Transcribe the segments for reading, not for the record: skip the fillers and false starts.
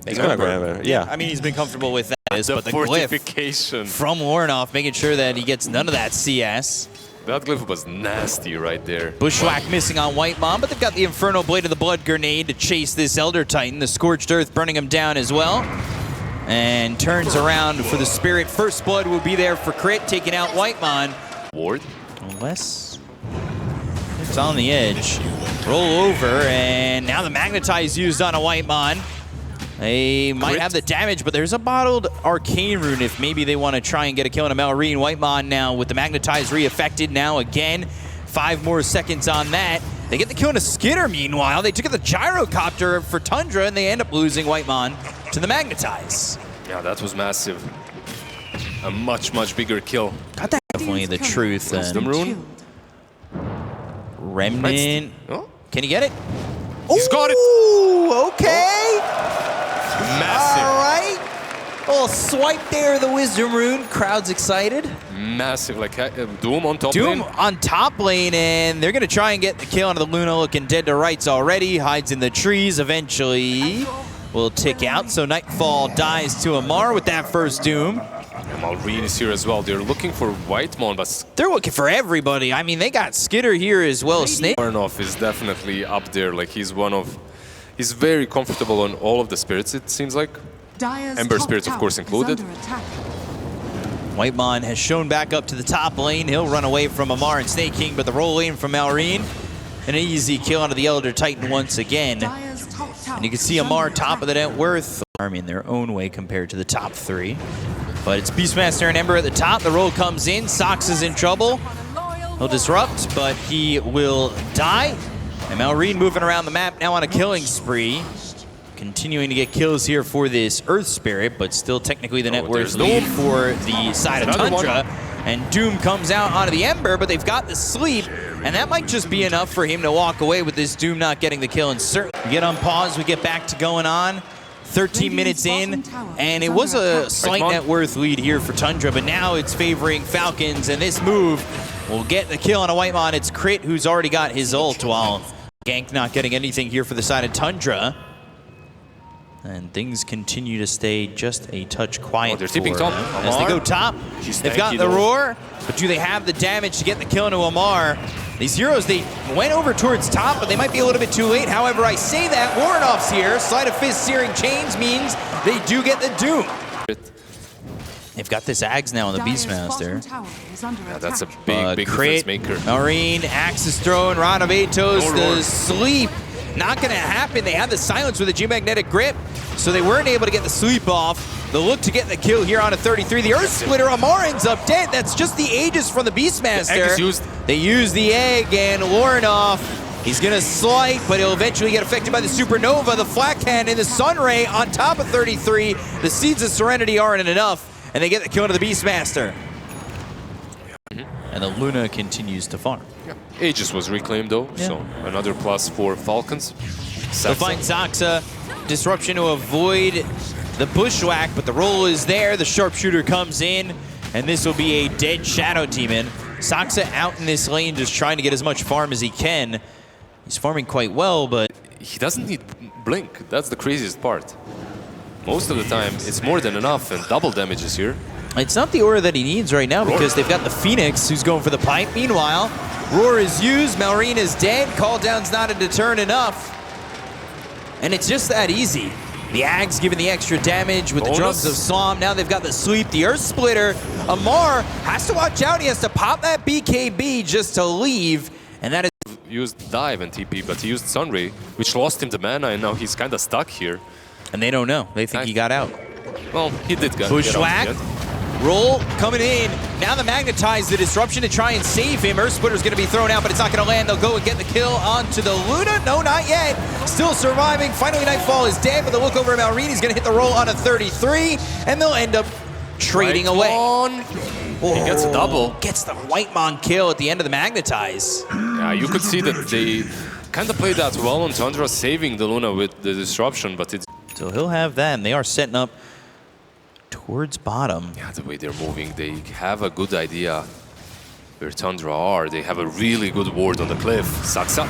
He's gonna grab it. Yeah. I mean, he's been comfortable with that. The but the fortification glyph from Lornoff, making sure that he gets none of that CS. That glyph was nasty right there. Bushwhack missing on White Mom, but they've got the Inferno Blade of the Blood Grenade to chase this Elder Titan. The Scorched Earth burning him down as well. And turns around for the Spirit. First Blood will be there for crit, taking out Whitemon. Ward. Unless it's on the edge. Roll over, and now the Magnetize used on a Whitemon. They might have the damage, but there's a bottled Arcane Rune if maybe they want to try and get a kill on a Malrine. Whitemon now with the Magnetize re-affected now again. 5 more seconds on that. They get the kill on a Skitter meanwhile. They took the Gyrocopter for Tundra, and they end up losing Whitemon to the Magnetize. Yeah, that was massive. A much, much bigger kill. Got that definitely the truth. Wisdom Rune. Remnant. Oh? Can you get it? He's got it. Ooh, okay. Massive. All right. A little swipe there of the Wisdom Rune. Crowd's excited. Massive, like Doom on top Doom lane. on top lane, and they're going to try and get the kill onto the Luna, looking dead to rights already. Hides in the trees. Eventually will tick out. So Nightfall dies to Amar with that first Doom. And Malrine is here as well. They're looking for Whitemon, but they're looking for everybody. I mean, they got Skitter here as well. Snake Lornoff is definitely up there. Like he's very comfortable on all of the spirits, it seems like. Ember spirits, of course, included. Whitemon has shown back up to the top lane. He'll run away from Amar and Snake King, but the roll in from Malrine. An easy kill onto the Elder Titan once again. And you can see Amar top of the net worth. Army in their own way compared to the top 3. But it's Beastmaster and Ember at the top. The roll comes in. Sox is in trouble. He'll disrupt, but he will die. And Malrine moving around the map now on a killing spree. Continuing to get kills here for this Earth Spirit, but still technically the net worth lead for the side of Tundra. And Doom comes out onto the Ember, but they've got the sleep, and that might just be enough for him to walk away with this Doom not getting the kill. And certainly we get on pause, we get back to going on. 13 minutes in, and it was a slight net worth lead here for Tundra, but now it's favoring Falcons, and this move will get the kill on a Whitemon. It's Crit who's already got his ult, while Gank not getting anything here for the side of Tundra. And things continue to stay just a touch quiet. They're tipping top. As they go top, they've got the roar, but do they have the damage to get the kill into Amar? These heroes, they went over towards top, but they might be a little bit too late. However, I say that, Lornoff's here. Sleight of Fist Searing Chains means they do get the Doom. They've got this Ags now on the Beastmaster. Yeah, that's a big difference maker. Marine, Axe is thrown, Rod of Atos, the sleep. Not going to happen. They had the silence with a Geomagnetic Grip, so they weren't able to get the sleep off. The look to get the kill here on a 33. The Earth Splitter, Amar ends up dead. That's just the Aegis from the Beastmaster. They use the egg, and Lornoff, he's going to slight, but he'll eventually get affected by the Supernova, the Flak Hand, and the Sunray on top of 33. The Seeds of Serenity aren't enough, and they get the kill to the Beastmaster. And the Luna continues to farm. Yeah. Aegis was reclaimed though, so another plus for Falcons. They'll find Saxa. Disruption to avoid the Bushwhack, but the roll is there. The Sharpshooter comes in, and this will be a dead Shadow Demon. Saxa out in this lane just trying to get as much farm as he can. He's farming quite well, but he doesn't need Blink. That's the craziest part. Most of the time, it's more than enough, and double damages here. It's not the aura that he needs right now because they've got the Phoenix who's going for the pipe. Meanwhile, Roar is used, Malrine is dead, Call Down's not a deterrent enough. And it's just that easy. The Ags giving the extra damage with the Drums of Slom. Now they've got the Sleep, the Earth Splitter. Amar has to watch out. He has to pop that BKB just to leave. And that is... Used Dive and TP, but he used Sunray, which lost him the mana, and now he's kind of stuck here. And they don't know. They think he got out. Well, he did get Bushwhack. Roll coming in. Now the Magnetize, the disruption to try and save him. Earth Splitter's going to be thrown out, but it's not going to land. They'll go and get the kill onto the Luna. No, not yet. Still surviving. Finally, Nightfall is dead, but the look over at Malrine, he's going to hit the roll on a 33, and they'll end up trading away. He gets a double. Gets the Whitemon kill at the end of the Magnetize. Yeah, you could see that they kind of played that well on Tundra, saving the Luna with the disruption, but it's... So he'll have that, and they are setting up towards bottom. Yeah, the way they're moving, they have a good idea. where Tundra are. They have a really good ward on the cliff. Saksa.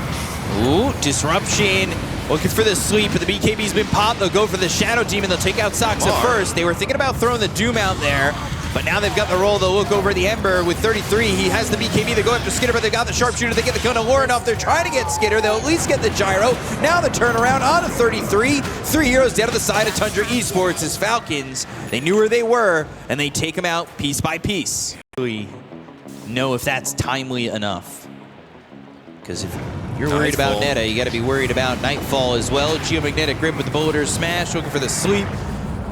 Ooh, disruption. Looking for the sweep, but the BKB's been popped. They'll go for the Shadow Demon. They'll take out Saksa first. They were thinking about throwing the Doom out there, but now they've got the roll. They'll look over the Ember with 33. He has the BKB. They go after Skitter, but they got the Sharpshooter. They get the kill to Lorinov. They're trying to get Skitter. They'll at least get the Gyro. Now the turnaround on to 33. 3 heroes down to the side of Tundra Esports as Falcons. They knew where they were, and they take them out piece by piece. Really know if that's timely enough. Because if you're worried about Netta, you got to be worried about Nightfall as well. Geomagnetic Grip with the Boulder Smash, looking for the sleep.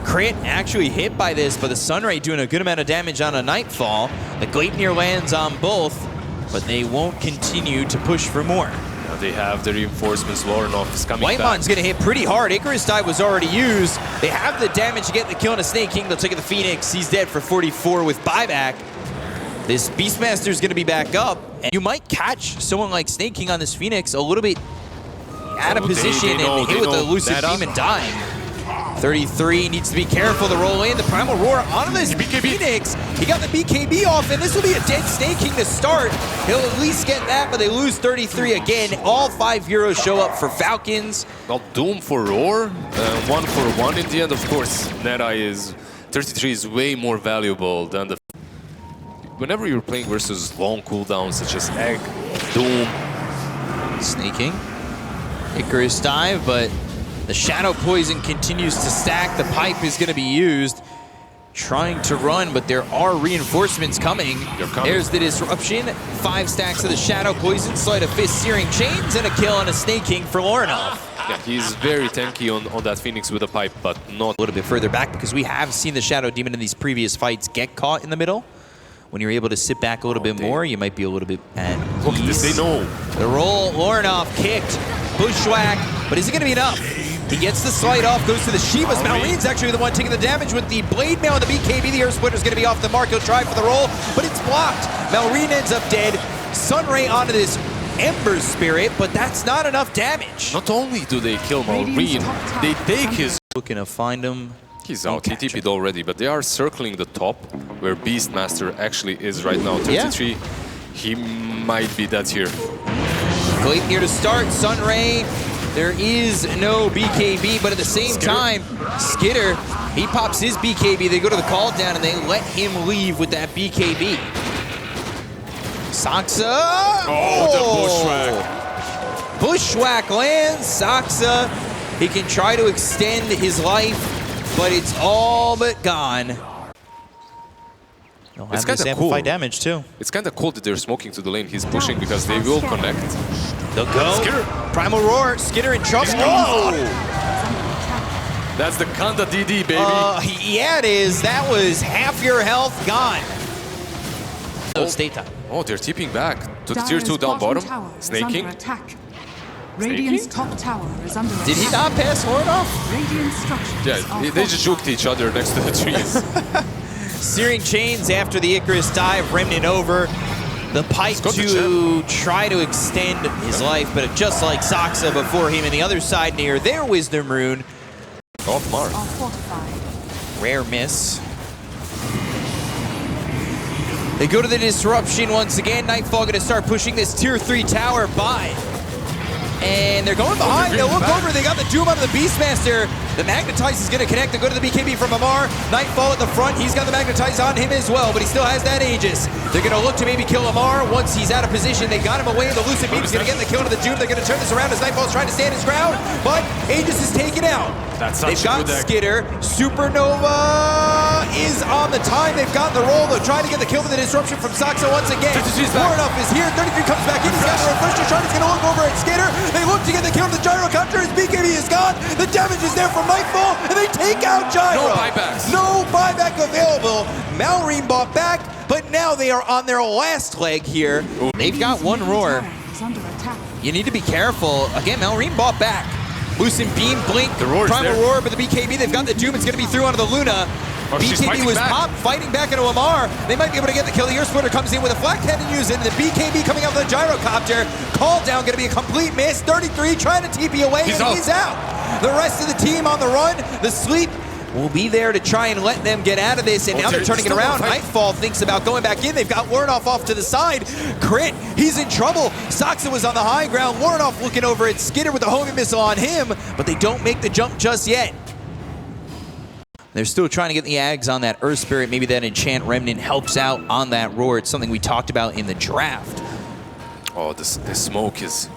Crit actually hit by this, but the Sunray doing a good amount of damage on a Nightfall. The Gleipnir lands on both, but they won't continue to push for more. Now they have the reinforcements. Lorinov is coming back. Whitemon's going to hit pretty hard. Icarus Dive was already used. They have the damage to get the kill on a Snake King. They'll take it the Phoenix. He's dead for 44 with buyback. This Beastmaster's going to be back up. And you might catch someone like Snake King on this Phoenix a little bit out of position and hit with the Elusive Demon dying. 33 needs to be careful to roll in. The Primal Roar onto this Phoenix. He got the BKB off, and this will be a dead Snake King to start. He'll at least get that, but they lose 33 again. All 5 heroes show up for Falcons. Well, Doom for Roar, 1 for 1 in the end. Of course, Netta is 33 is way more valuable than the. Whenever you're playing versus long cooldowns such as Egg, Doom, Snake King, Icarus Dive, but the Shadow Poison continues to stack. The pipe is going to be used. Trying to run, but there are reinforcements coming. There's the disruption. 5 stacks of the Shadow Poison, sleight of fist, searing chains, and a kill on a Snake King for Lorinov. Yeah, he's very tanky on that Phoenix with a pipe, but not a little bit further back because we have seen the Shadow Demon in these previous fights get caught in the middle. When you're able to sit back a little bit more, you might be a little bit at Look at this, they know. The roll, Lorinov kicked, bushwhack, but is it going to be enough? He gets the slide off, goes to the Shivas. Malreen's actually the one taking the damage with the Blade Mail and the BKB. The Air Splitter's going to be off the mark. He'll try for the roll, but it's blocked. Malreen ends up dead. Sunray onto this Ember Spirit, but that's not enough damage. Not only do they kill Malreen, they take his... Looking to find him. He's out, he TP'd already, but they are circling the top where Beastmaster actually is right now. 33, he might be dead here. Gleipnir to start, Sunray. There is no BKB, but at the same time, Skitter, he pops his BKB. They go to the call down and they let him leave with that BKB. Saksa! Oh, the bushwhack. Bushwhack lands, Saksa. He can try to extend his life, but it's all but gone. It's kind of cool. Damage too. It's kind of cool that they're smoking to the lane. He's pushing because they will connect. They'll go. Skitter. Primal Roar. Skitter in trouble. Oh! That's the Kanda DD, baby. Yeah, it is. That was half your health gone. Stay time. Oh, they're tipping back to the tier 2 down bottom. Snake King. Radiant's top tower is under attack. Did he not pass Lorinov? Radiant structures. Yeah, they just juked each other next to the trees. Searing Chains after the Icarus Dive, Remnant over. The pipe to try to extend his life, but just like Saksa before him, and the other side near their Wisdom Rune. Off mark. Rare miss. They go to the disruption once again. Nightfall going to start pushing this tier 3 tower by. And they're going behind. They'll look over. They got the Doom onto the Beastmaster. The Magnetize is going to connect. They go to the BKB from Amar. Nightfall at the front. He's got the Magnetize on him as well, but he still has that Aegis. They're going to look to maybe kill Amar once he's out of position. They got him away. The Lucid Beam's going to get the kill to the Doom. They're going to turn this around as Nightfall's trying to stand his ground, but Aegis is taken out. They've got Skitter. Supernova is on the time. They've got the roll. They're trying to get the kill for the disruption from Saksa once again. Lorinov is here. 33 comes back in. He's got the refresher. He's going to look over at Skitter. They look to get the kill to the Gyrocopter. His BKB is gone. The damage is there from Nightfall, and they take out Gyro. No buybacks. No buyback available. Malreen bought back, but now they are on their last leg here. They've got one roar. You need to be careful. Again, Malreen bought back. Lucent Beam, Blink, Primal Roar, but the BKB, they've got the Doom. It's going to be through onto the Luna. BKB was popped, fighting back into Amar. They might be able to get the kill. The Ear Splitter comes in with a Flat Cannon used, and the BKB coming out of the Gyrocopter. Call down, going to be a complete miss. 33 trying to TP away, and he's out. The rest of the team on the run. The sleep will be there to try and let them get out of this, and now they're turning it around. Nightfall thinks about going back in. They've got Warnoff off to the side. Crit, he's in trouble. Soxa was on the high ground. Warnoff looking over at Skidder with the homing missile on him, but they don't make the jump just yet. They're still trying to get the Ags on that Earth Spirit. Maybe that Enchant Remnant helps out on that Roar. It's something we talked about in the draft. Oh, this smoke is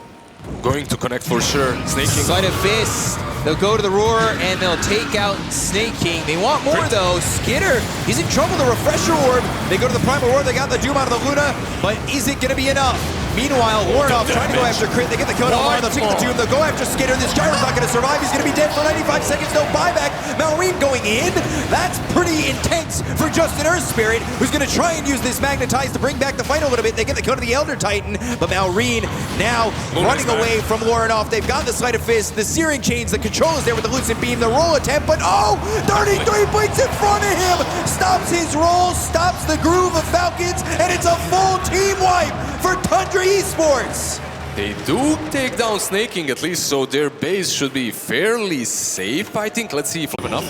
going to connect for sure. Snake King. Sleight of Fist. They'll go to the Roar and they'll take out Snake King. They want more though. Skidder, he's in trouble. The Refresher Orb. They go to the Primal Roar. They got the Doom out of the Luna, but is it going to be enough? Meanwhile, Warnoff trying to go after Crit. They get the kill on Omar. They'll take the Doom. They'll go after Skidder. This Gyro's not going to survive. He's going to be dead for 95 seconds. No buyback. Malrine going in. That's pretty intense for just an Earth Spirit, who's going to try and use this Magnetize to bring back the fight a little bit. They get the kill to the Elder Titan, but Malrine now running away from Warnoff. They've got the Sleight of Fist, the Searing Chains, the control is there with the Lucid Beam, the roll attempt, but oh, 33 points in front of him. Stops his roll, stops the groove of Falcons, and it's a full team wipe for Tundra Esports. They do take down Snake King at least, so their base should be fairly safe, I think. Let's see if enough.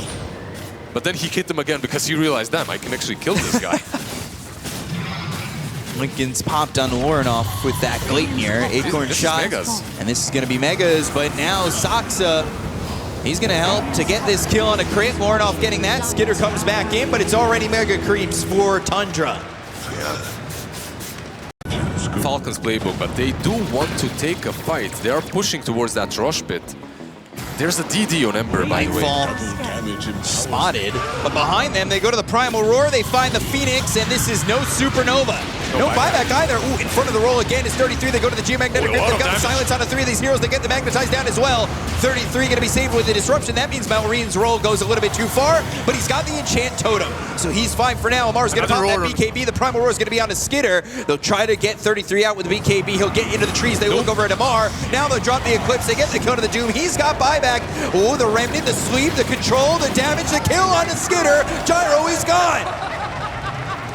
But then he hit them again because he realized, damn, I can actually kill this guy. Lincoln's popped on Warnoff with that Gleipnir, Acorn shot. And this is going to be Megas, but now Soxa, he's going to help to get this kill on a Crit. Warnoff getting that. Skidder comes back in, but it's already Mega Creeps for Tundra. Falcons playbook, but they do want to take a fight. They are pushing towards that Rush Pit. There's a DD on Ember, by the way. Nightfall spotted, but behind them, they go to the Primal Roar, they find the Phoenix, and this is no Supernova. No buyback either. Ooh, in front of the roll again is 33. They go to the Geomagnetic Grip. They've got the silence on the 3 of these heroes. They get the Magnetized down as well. 33 going to be saved with the Disruption. That means Malrine's roll goes a little bit too far, but he's got the Enchant Totem, so he's fine for now. Amar's going to pop that BKB. The Primal Roar is going to be on a Skidder. They'll try to get 33 out with the BKB. He'll get into the trees. They look over at Amar. Now they'll drop the Eclipse. They get the kill to the Doom. He's got buyback. Oh, the Remnant, the Sweep, the Control, the damage, the kill on the Skidder. Gyro is gone.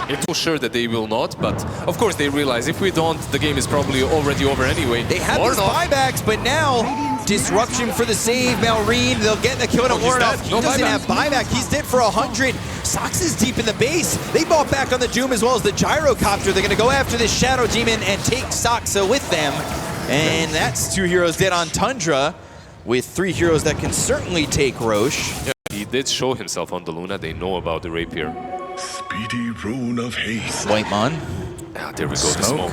It's for sure that they will not, but of course they realize if we don't, the game is probably already over anyway. They have these buybacks, but now Disruption for the save. Malrine, they'll get the kill to Warnoff. He doesn't have buyback. He's dead for 100. Sox is deep in the base. They bought back on the Doom as well as the Gyrocopter. They're going to go after this Shadow Demon and take Soxa with them. And that's 2 heroes dead on Tundra, with 3 heroes that can certainly take Roche. Yeah, he did show himself on the Luna. They know about the Rapier. Speedy rune of haste. Whitemon. Ah, there we go, the smoke.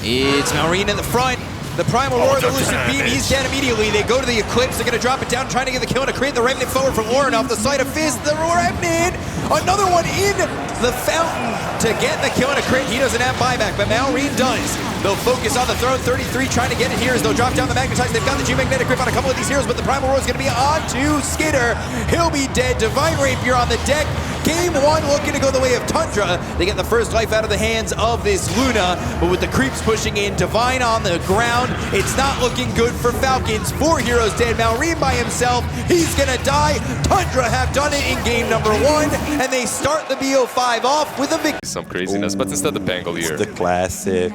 It's Malrine in the front. The Primal Roar, the Lucid Beam, he's dead immediately. They go to the Eclipse, they're going to drop it down, trying to get the kill and to create the Remnant forward from Warnoff. The Sleight of Fist, the Remnant, another one in the fountain to get the kill and a crit. He doesn't have buyback, but Malrine does. They'll focus on the throne. 33 trying to get it here as they'll drop down the Magnetize. They've got the Geomagnetic Grip on a couple of these heroes, but the Primal Roar is going to be on to Skidder. He'll be dead. Divine Rapier on the deck. Game 1 looking to go the way of Tundra. They get the first life out of the hands of this Luna, but with the creeps pushing in, Divine on the ground, it's not looking good for Falcons. 4 heroes dead. Malrine by himself, he's gonna die. Tundra have done it in game number 1, and they start the BO5 off with a victory. Some craziness, but instead the Bangle here. The classic.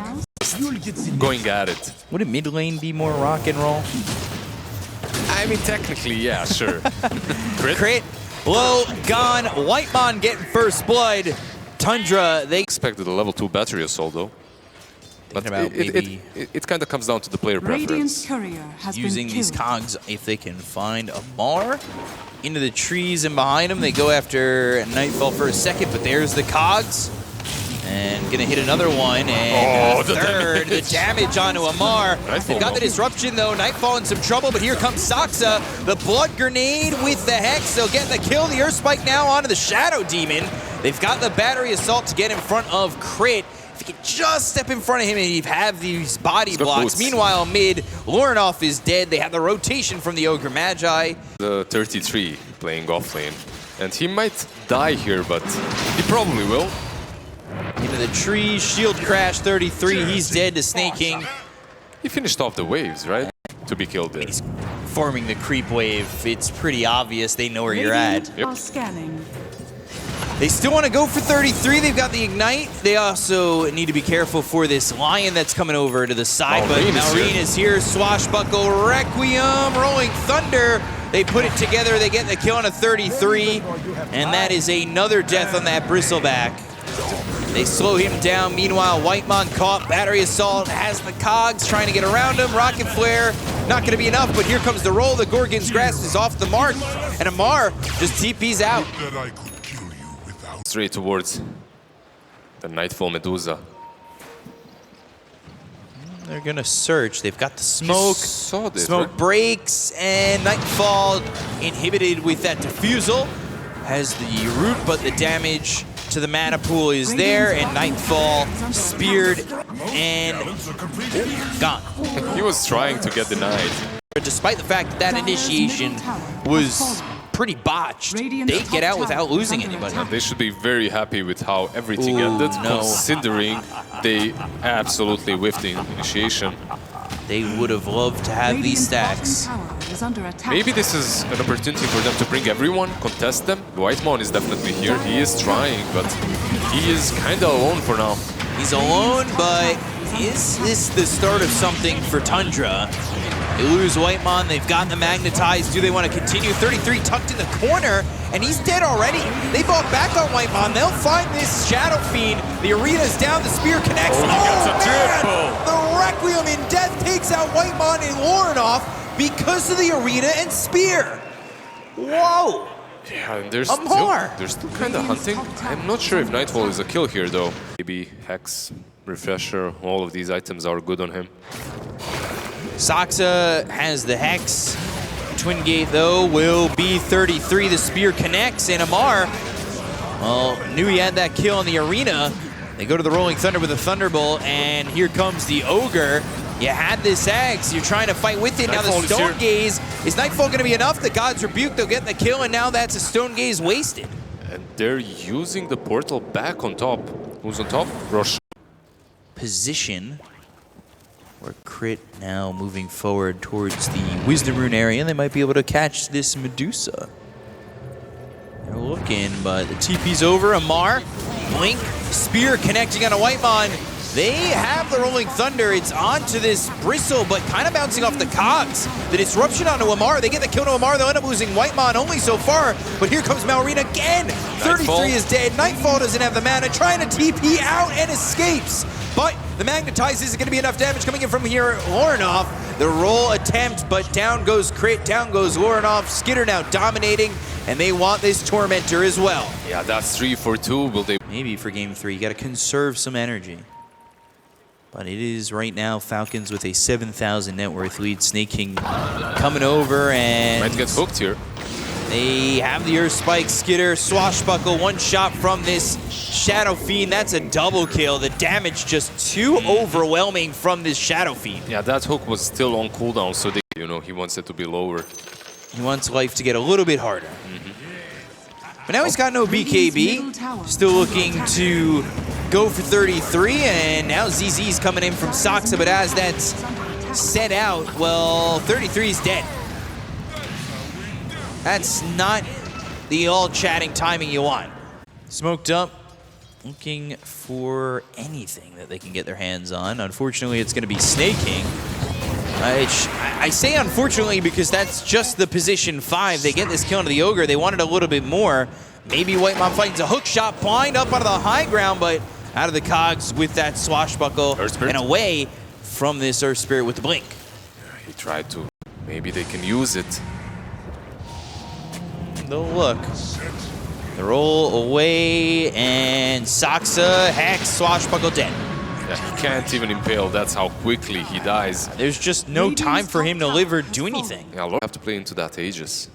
Going at it. Would a mid lane be more rock and roll? I mean, technically, yeah, sure. Crit. Low, gone. Whitemon getting first blood. Tundra, they expected a level 2 battery assault though. But it kind of comes down to the player preference. Using these cogs, if they can find a bar into the trees and behind them, they go after Nightfall for a second, but there's the cogs. And gonna hit another one, and the damage onto Amar. They've got the disruption though. Nightfall in some trouble, but here comes Soxa. The blood grenade with the Hex. They'll get the kill. The Earth Spike now onto the Shadow Demon. They've got the battery assault to get in front of Crit. If he could just step in front of him and he'd have these body blocks. Meanwhile, mid, Lornoff is dead. They have the rotation from the Ogre Magi. The 33 playing off lane. And he might die here, but he probably will. Into the tree, shield crash, 33, he's dead to Snake King. He finished off the waves, right? To be killed there. He's forming the creep wave. It's pretty obvious they know where you're at. Yep. Scanning. They still want to go for 33. They've got the Ignite. They also need to be careful for this Lion that's coming over to the side. But Malrine is here. Swashbuckle, Requiem, Rolling Thunder. They put it together, they get the kill on a 33, and that is another death on that bristleback. They slow him down. Meanwhile, Whitemon caught. Battery Assault has the cogs trying to get around him. Rocket Flare, not going to be enough, but here comes the roll. The Gorgon's Grasp is off the mark, and Amar just TP's out. Straight towards the Nightfall Medusa. They're going to search. They've got the smoke. Saw this, Smoke right? breaks, and Nightfall inhibited with that Diffusal. Has the root, but the damage to the mana pool is there, and Nightfall speared and gone. He was trying to get denied. Despite the fact that that initiation was pretty botched, they get out without losing anybody. They should be very happy with how everything ended, considering they absolutely whiffed the initiation. They would have loved to have these stacks. Maybe this is an opportunity for them to bring everyone, contest them. Whitemon is definitely here. He is trying, but he is kind of alone for now. He's alone, but is this the start of something for Tundra? They lose Whitemon, they've gotten the magnetized. Do they want to continue? 33 tucked in the corner, and he's dead already. They bought back on Whitemon. They'll find this Shadow Fiend. The arena's down, the spear connects. Oh, man! The Requiem in Death takes out Whitemon and Lorenoff because of the arena and spear. Whoa! Yeah, and they're still kind of hunting. I'm not sure if Nightfall is a kill here, though. Maybe Hex, Refresher, all of these items are good on him. Saksa has the Hex. Twin Gate, though, will be 33. The spear connects, and Amar, well, knew he had that kill in the arena. They go to the Rolling Thunder with a Thunderbolt, and here comes the Ogre. You had this Axe, you're trying to fight with it. Now the Stone Gaze, is Nightfall going to be enough? The God's Rebuke, they'll get the kill, and now that's a Stone Gaze wasted. And they're using the portal back on top. Who's on top? Rosh. Position. Or Crit now moving forward towards the Wisdom Rune area, and they might be able to catch this Medusa. They're looking, but the TP's over. Amar, Blink, Spear connecting on a Whitemon. They have the Rolling Thunder. It's onto this Bristle, but kind of bouncing off the cogs. The disruption onto Amar. They get the kill to Amar. They'll end up losing Whitemon only so far, but here comes Malrine again. 33 is dead. Nightfall doesn't have the mana, trying to TP out and escapes. But the Magnetize isn't going to be enough damage coming in from here. Lorenoff, the roll attempt, but down goes Crit, down goes Lorenoff. Skitter now dominating, and they want this Tormentor as well. Yeah, that's 3 for 2. Will they? Maybe for game 3, you got to conserve some energy. But it is right now Falcons with a 7,000 net worth lead. Snake King coming over, and Might get hooked here. they have the Earth Spike. Skitter, Swashbuckle, one shot from this Shadow Fiend. That's a double kill. The damage just too overwhelming from this Shadow Fiend. Yeah, that hook was still on cooldown, so they, he wants it to be lower. He wants life to get a little bit harder. But now he's got no BKB. Still looking to go for 33, and now ZZ's coming in from Saksa, but as that's set out, well, 33 is dead. That's not the all-chatting timing you want. Smoked up, looking for anything that they can get their hands on. Unfortunately, it's going to be Snake King. I say unfortunately because that's just the position 5. They get this kill into the Ogre. They wanted a little bit more. Maybe Whitemon finds a hook shot, blind up onto the high ground, but out of the cogs with that Swashbuckle and away from this Earth Spirit with the Blink. Yeah, he tried to. Maybe they can use it. They'll look. The roll away, and Saksa, Hex, Swashbuckle dead. Yeah, he can't even impale. That's how quickly he dies. There's just no time for him to live or do anything. Yeah, I'll have to play into that Aegis.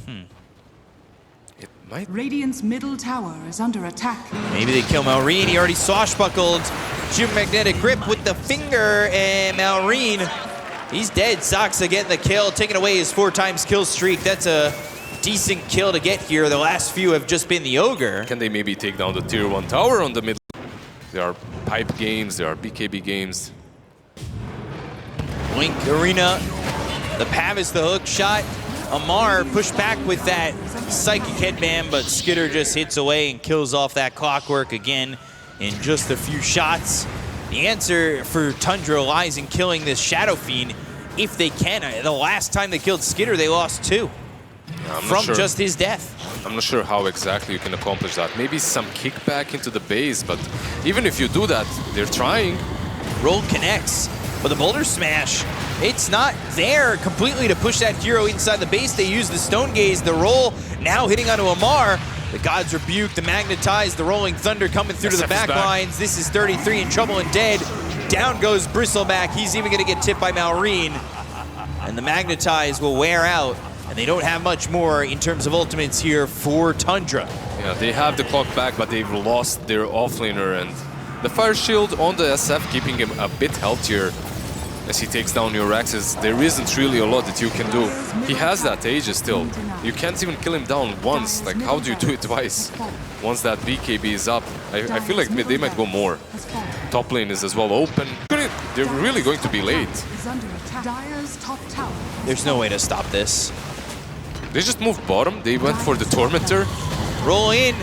It might. Radiant's middle tower is under attack. Maybe they kill Malrine. He already swashbuckled. Geomagnetic grip with the finger, and Malrine, he's dead. Saksa getting the kill, taking away his 4x kill streak. That's a decent kill to get here. The last few have just been the Ogre. Can they maybe take down the tier 1 tower on the middle? There are pipe games, there are BKB games. Blink Arena. The Pav is the hook shot. Amar pushed back with that Psychic Headband, but Skitter just hits away and kills off that Clockwork again in just a few shots. The answer for Tundra lies in killing this Shadow Fiend if they can. The last time they killed Skitter, they lost 2. from just his death. I'm not sure how exactly you can accomplish that. Maybe some kickback into the base, but even if you do that, they're trying. Roll connects, but the boulder smash, it's not there completely to push that hero inside the base. They use the stone gaze, the roll now hitting onto Amar. The God's Rebuke, the Magnetize, the Rolling Thunder coming through to the back lines. This is 33 in trouble and dead. Down goes Bristleback. He's even gonna get tipped by Malrine. And the Magnetize will wear out. And they don't have much more in terms of ultimates here for Tundra. Yeah, they have the clock back, but they've lost their offlaner, and the Fire Shield on the SF keeping him a bit healthier as he takes down your Axes. There isn't really a lot that you can do. He has that Aegis still. You can't even kill him down once. Like, how do you do it twice? Once that BKB is up, I feel like they might go more. Top lane is as well open. They're really going to be late. There's no way to stop this. They just moved bottom. They went for the Tormentor. Roll in,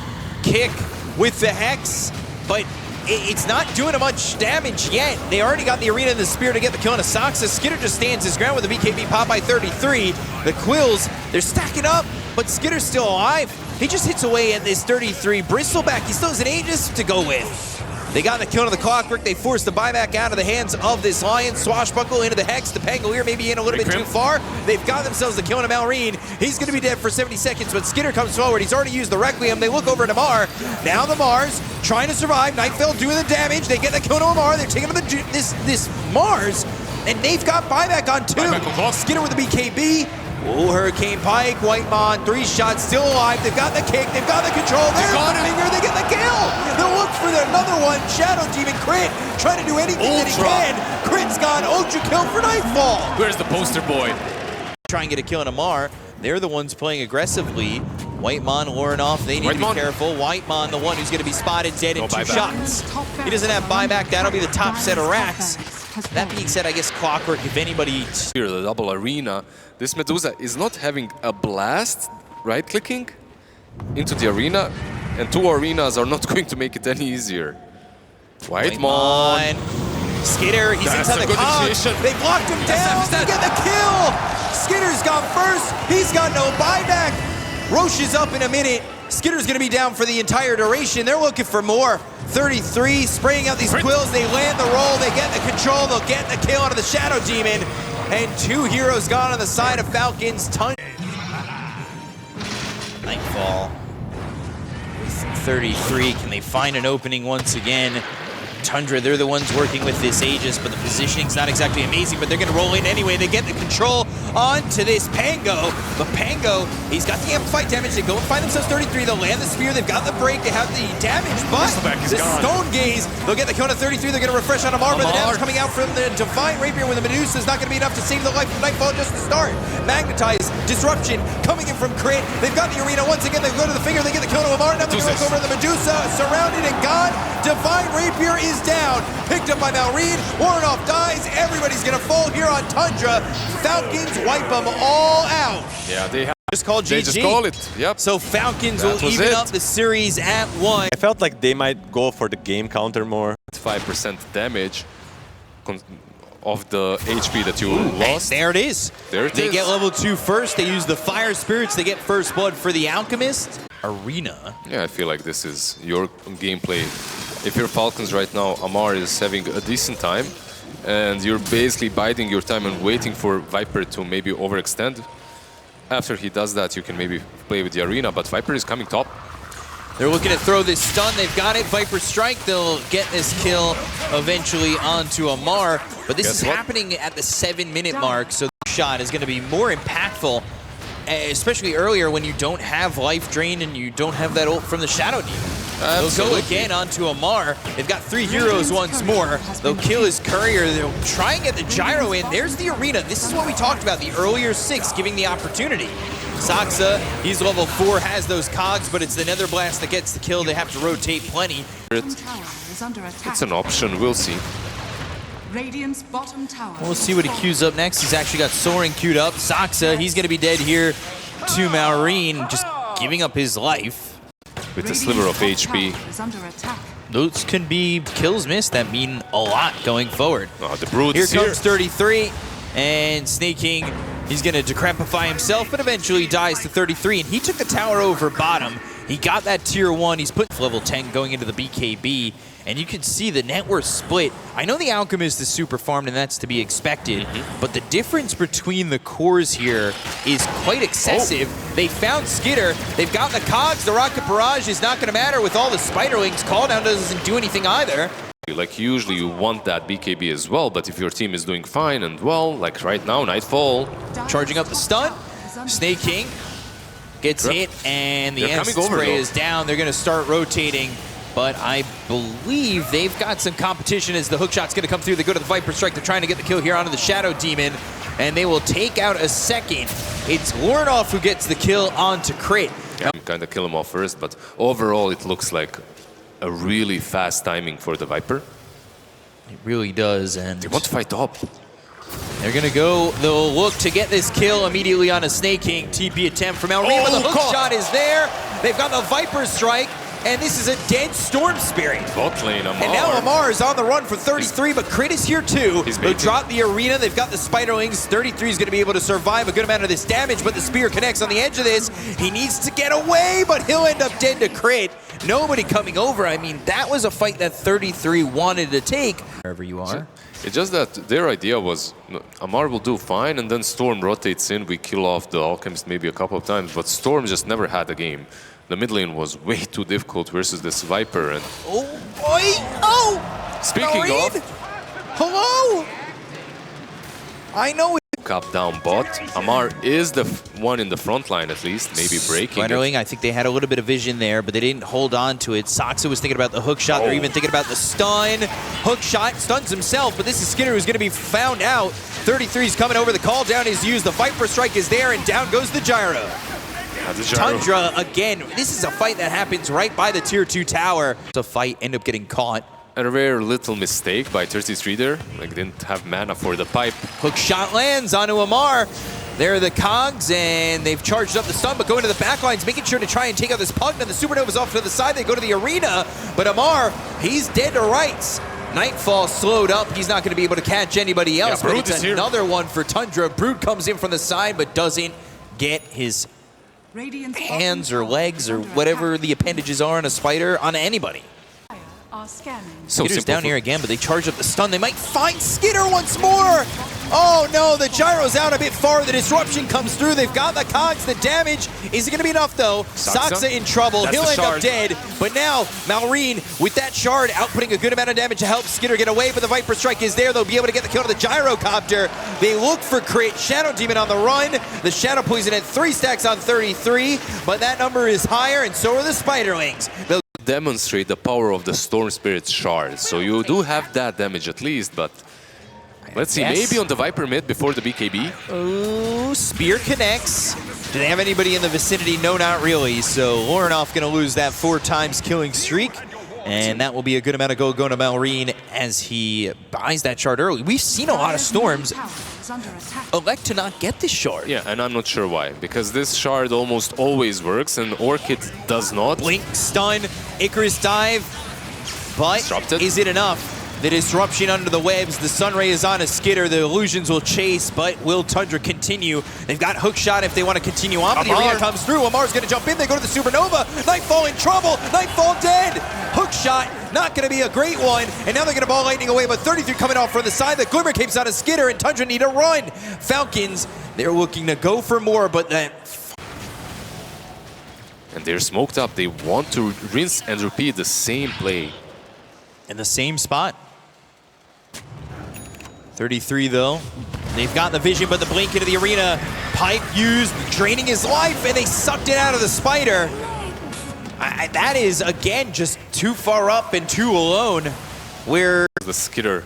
kick with the Hex, but it's not doing much damage yet. They already got the Arena and the Spear to get the kill on a Soxa. Skitter just stands his ground with a BKB pop by 33. The Quills, they're stacking up, but Skitter's still alive. He just hits away at this 33. Bristleback, he still has an Aegis to go with. They got the kill on the Clockwork. They forced the buyback out of the hands of this Lion. Swashbuckle into the Hex. The Pangolier maybe in a little bit too far. They've got themselves the kill on Malrine. He's going to be dead for 70 seconds, but Skitter comes forward. He's already used the Requiem. They look over to Mar. Now the Mars trying to survive. Nightfell doing the damage. They get the kill on Mar. They're taking him this Mars, and they've got buyback on two. Skitter with the BKB. Oh, Hurricane Pike, Whitemon, 3 shots, still alive. They've got the kick, they've got the control. There's the finger, they get the kill. They'll look for another one. Shadow Demon crit, trying to do anything that he can. Crit's gone, Ultra kill for Nightfall. Where's the poster boy? Try and get a kill on Amar. They're the ones playing aggressively. Whitemon luring off, they need to be careful. Whitemon, the one who's gonna be spotted dead in 2 shots. He doesn't have buyback, that'll be the top set of racks. That being said, I guess Clockwork, if anybody... Here, the double arena. This Medusa is not having a blast, right-clicking into the arena, and 2 arenas are not going to make it any easier. Whitemon. Skitter, he's inside the cogs. They blocked him down, they get the kill! Skitter's gone first, he's got no buyback. Roche is up in a minute. Skitter's gonna be down for the entire duration. They're looking for more. 33, spraying out these Quills. They land the roll, they get the control, they'll get the kill onto the Shadow Demon. And 2 heroes gone on the side of Falcons. Nightfall with 33. Can they find an opening once again? Tundra, they're the ones working with this Aegis, but the positioning's not exactly amazing, but they're gonna roll in anyway. They get the control onto this Pango. But Pango, he's got the amplified damage. They go and find themselves 33. They'll land the spear. They've got the break. They have the damage, but the Stone Gaze, they'll get the kill on 33. They're gonna refresh on Amar, but the damage coming out from the Divine Rapier with the Medusa is not gonna be enough to save the life of Nightfall just to start. Magnetize, Disruption coming in from Crit. They've got the arena once again. They go to the finger. They get the kill on Amar. Now they're gonna look over the Medusa, surrounded and gone. Divine Rapier is down, picked up by Malrine. Warnoff dies. Everybody's gonna fall here on Tundra. Falcons wipe them all out. Yeah, they have just called GG. They just call it. Yep. So Falcons will even up the series at 1. I felt like they might go for the game counter more. 5% damage of the HP that you lost. There it is. There it is. They get level 2 first. They use the Fire Spirits. They get first blood for the Alchemist. Arena. Yeah, I feel like this is your gameplay. If you're Falcons right now, Amar is having a decent time, and you're basically biding your time and waiting for Viper to maybe overextend. After he does that, you can maybe play with the arena, but Viper is coming top. They're looking to throw this stun. They've got it. Viper Strike. They'll get this kill eventually onto Amar, but this is happening at the 7-minute mark, so the shot is going to be more impactful, especially earlier when you don't have life drain and you don't have that ult from the Shadow Demon. They'll go again onto Amar. They've got 3 heroes once more. They'll kill his courier. They'll try and get the gyro in. There's the arena. This is what we talked about, the earlier 6 giving the opportunity. Soxa, he's level 4, has those cogs, but it's the Nether Blast that gets the kill. They have to rotate plenty. It's an option. We'll see. Radiant's bottom tower. We'll see what he queues up next. He's actually got Soaring queued up. Soxa, he's going to be dead here to Malrine, just giving up his life. With a sliver of HP. Those can be kills missed that mean a lot going forward. Oh, the Brood Here is comes 33, and snaking He's going to decrepify himself, but eventually dies to 33. And he took the tower over bottom. He got that tier 1. He's put level 10 going into the BKB. And you can see the net worth split. I know the Alchemist is super farmed, and that's to be expected. But the difference between the cores here is quite excessive. They found Skitter. They've got the Cogs. The Rocket Barrage is not going to matter with all the Spiderlings. Call down doesn't do anything either. Like usually you want that BKB as well, but if your team is doing fine and well, like right now, Nightfall. Charging up the stun. Snake King gets hit, and the Acid Spray is down. They're going to start rotating. But I believe they've got some competition as the hookshot's going to come through. They go to the Viper Strike. They're trying to get the kill here onto the Shadow Demon. And they will take out a second. It's Lornoff who gets the kill onto Crit. Yeah, kind of kill him off first, but overall it looks like a really fast timing for the Viper. It really does. And they want to fight top. They're going to go. They'll look to get this kill immediately on a Snake King. TP attempt from Elrine, but the hookshot is there. They've got the Viper Strike. And this is a dead Storm Spirit. Bot lane, Amar. And now Amar is on the run for 33, but Crit is here too. They'll drop the arena. They've got the Spiderlings. 33 is going to be able to survive a good amount of this damage, but the Spear connects on the edge of this. He needs to get away, but he'll end up dead to Crit. Nobody coming over. I mean, that was a fight that 33 wanted to take. Wherever you are. It's just that their idea was Amar will do fine, and then Storm rotates in. We kill off the Alchemist maybe a couple of times, but Storm just never had a game. The mid lane was way too difficult versus this Viper. And oh boy! Oh! Speaking of, hello! I know Cap down bot. Amar is the one in the front line at least, maybe breaking it. I think they had a little bit of vision there, but they didn't hold on to it. Saksa was thinking about the hook shot. They're even thinking about the stun. Hook shot, stuns himself, but this is Skinner who's going to be found out. 33 is coming over. The call down is used. The Viper Strike is there, and down goes the Gyro. Tundra again. This is a fight that happens right by the tier 2 tower. The fight end up getting caught. A rare little mistake by 33 there. Like didn't have mana for the pipe. Hook shot lands onto Amar. There are the Cogs, and they've charged up the stun, but going to the back lines, making sure to try and take out this Pugna. The Supernova's off to the side. They go to the arena, but Amar, he's dead to rights. Nightfall slowed up. He's not going to be able to catch anybody else. Yeah, but it's another one for Tundra. Brood comes in from the side, but doesn't get his hands or legs or whatever the appendages are on a spider on anybody. So Skitter's down here again, but they charge up the stun. They might find Skitter once more. Oh no, the Gyro's out a bit far. The disruption comes through. They've got the Cogs. The damage is it going to be enough though? Saksa in trouble. He'll end up dead. But now Malrine with that shard outputting a good amount of damage to help Skitter get away. But the Viper Strike is there. They'll be able to get the kill to the Gyrocopter. They look for Crit. Shadow Demon on the run. The Shadow Poison at 3 stacks on 33, but that number is higher, and so are the Spiderlings. They'll demonstrate the power of the Storm Spirit shard. So you do have that damage at least, but let's see, maybe on the Viper mid before the BKB. Oh, Spear connects. Do they have anybody in the vicinity? No, not really. So Lornoff going to lose that 4 times killing streak. And that will be a good amount of gold going to Malrine as he buys that shard early. We've seen a lot of Storms elect to not get this shard. Yeah, and I'm not sure why. Because this shard almost always works and Orchid does not. Blink, stun, Icarus dive. But Disrupted. Is it enough? The disruption under the webs, the Sunray is on a Skitter, the illusions will chase, but will Tundra continue? They've got hookshot if they want to continue on, but the arena comes through, Amar's going to jump in, they go to the Supernova, Nightfall in trouble, Nightfall dead! Hookshot, not going to be a great one, and now they're going to ball lightning away, but 33 coming off from the side, the Glimmer Cape's on a Skitter, and Tundra need a run! Falcons, they're looking to go for more, but that... And they're smoked up, they want to rinse and repeat the same play. In the same spot. 33 though. They've got the vision, but the blink into the arena. Pipe used, draining his life, and they sucked it out of the spider. That is, again, just too far up and too alone. Where the Skitter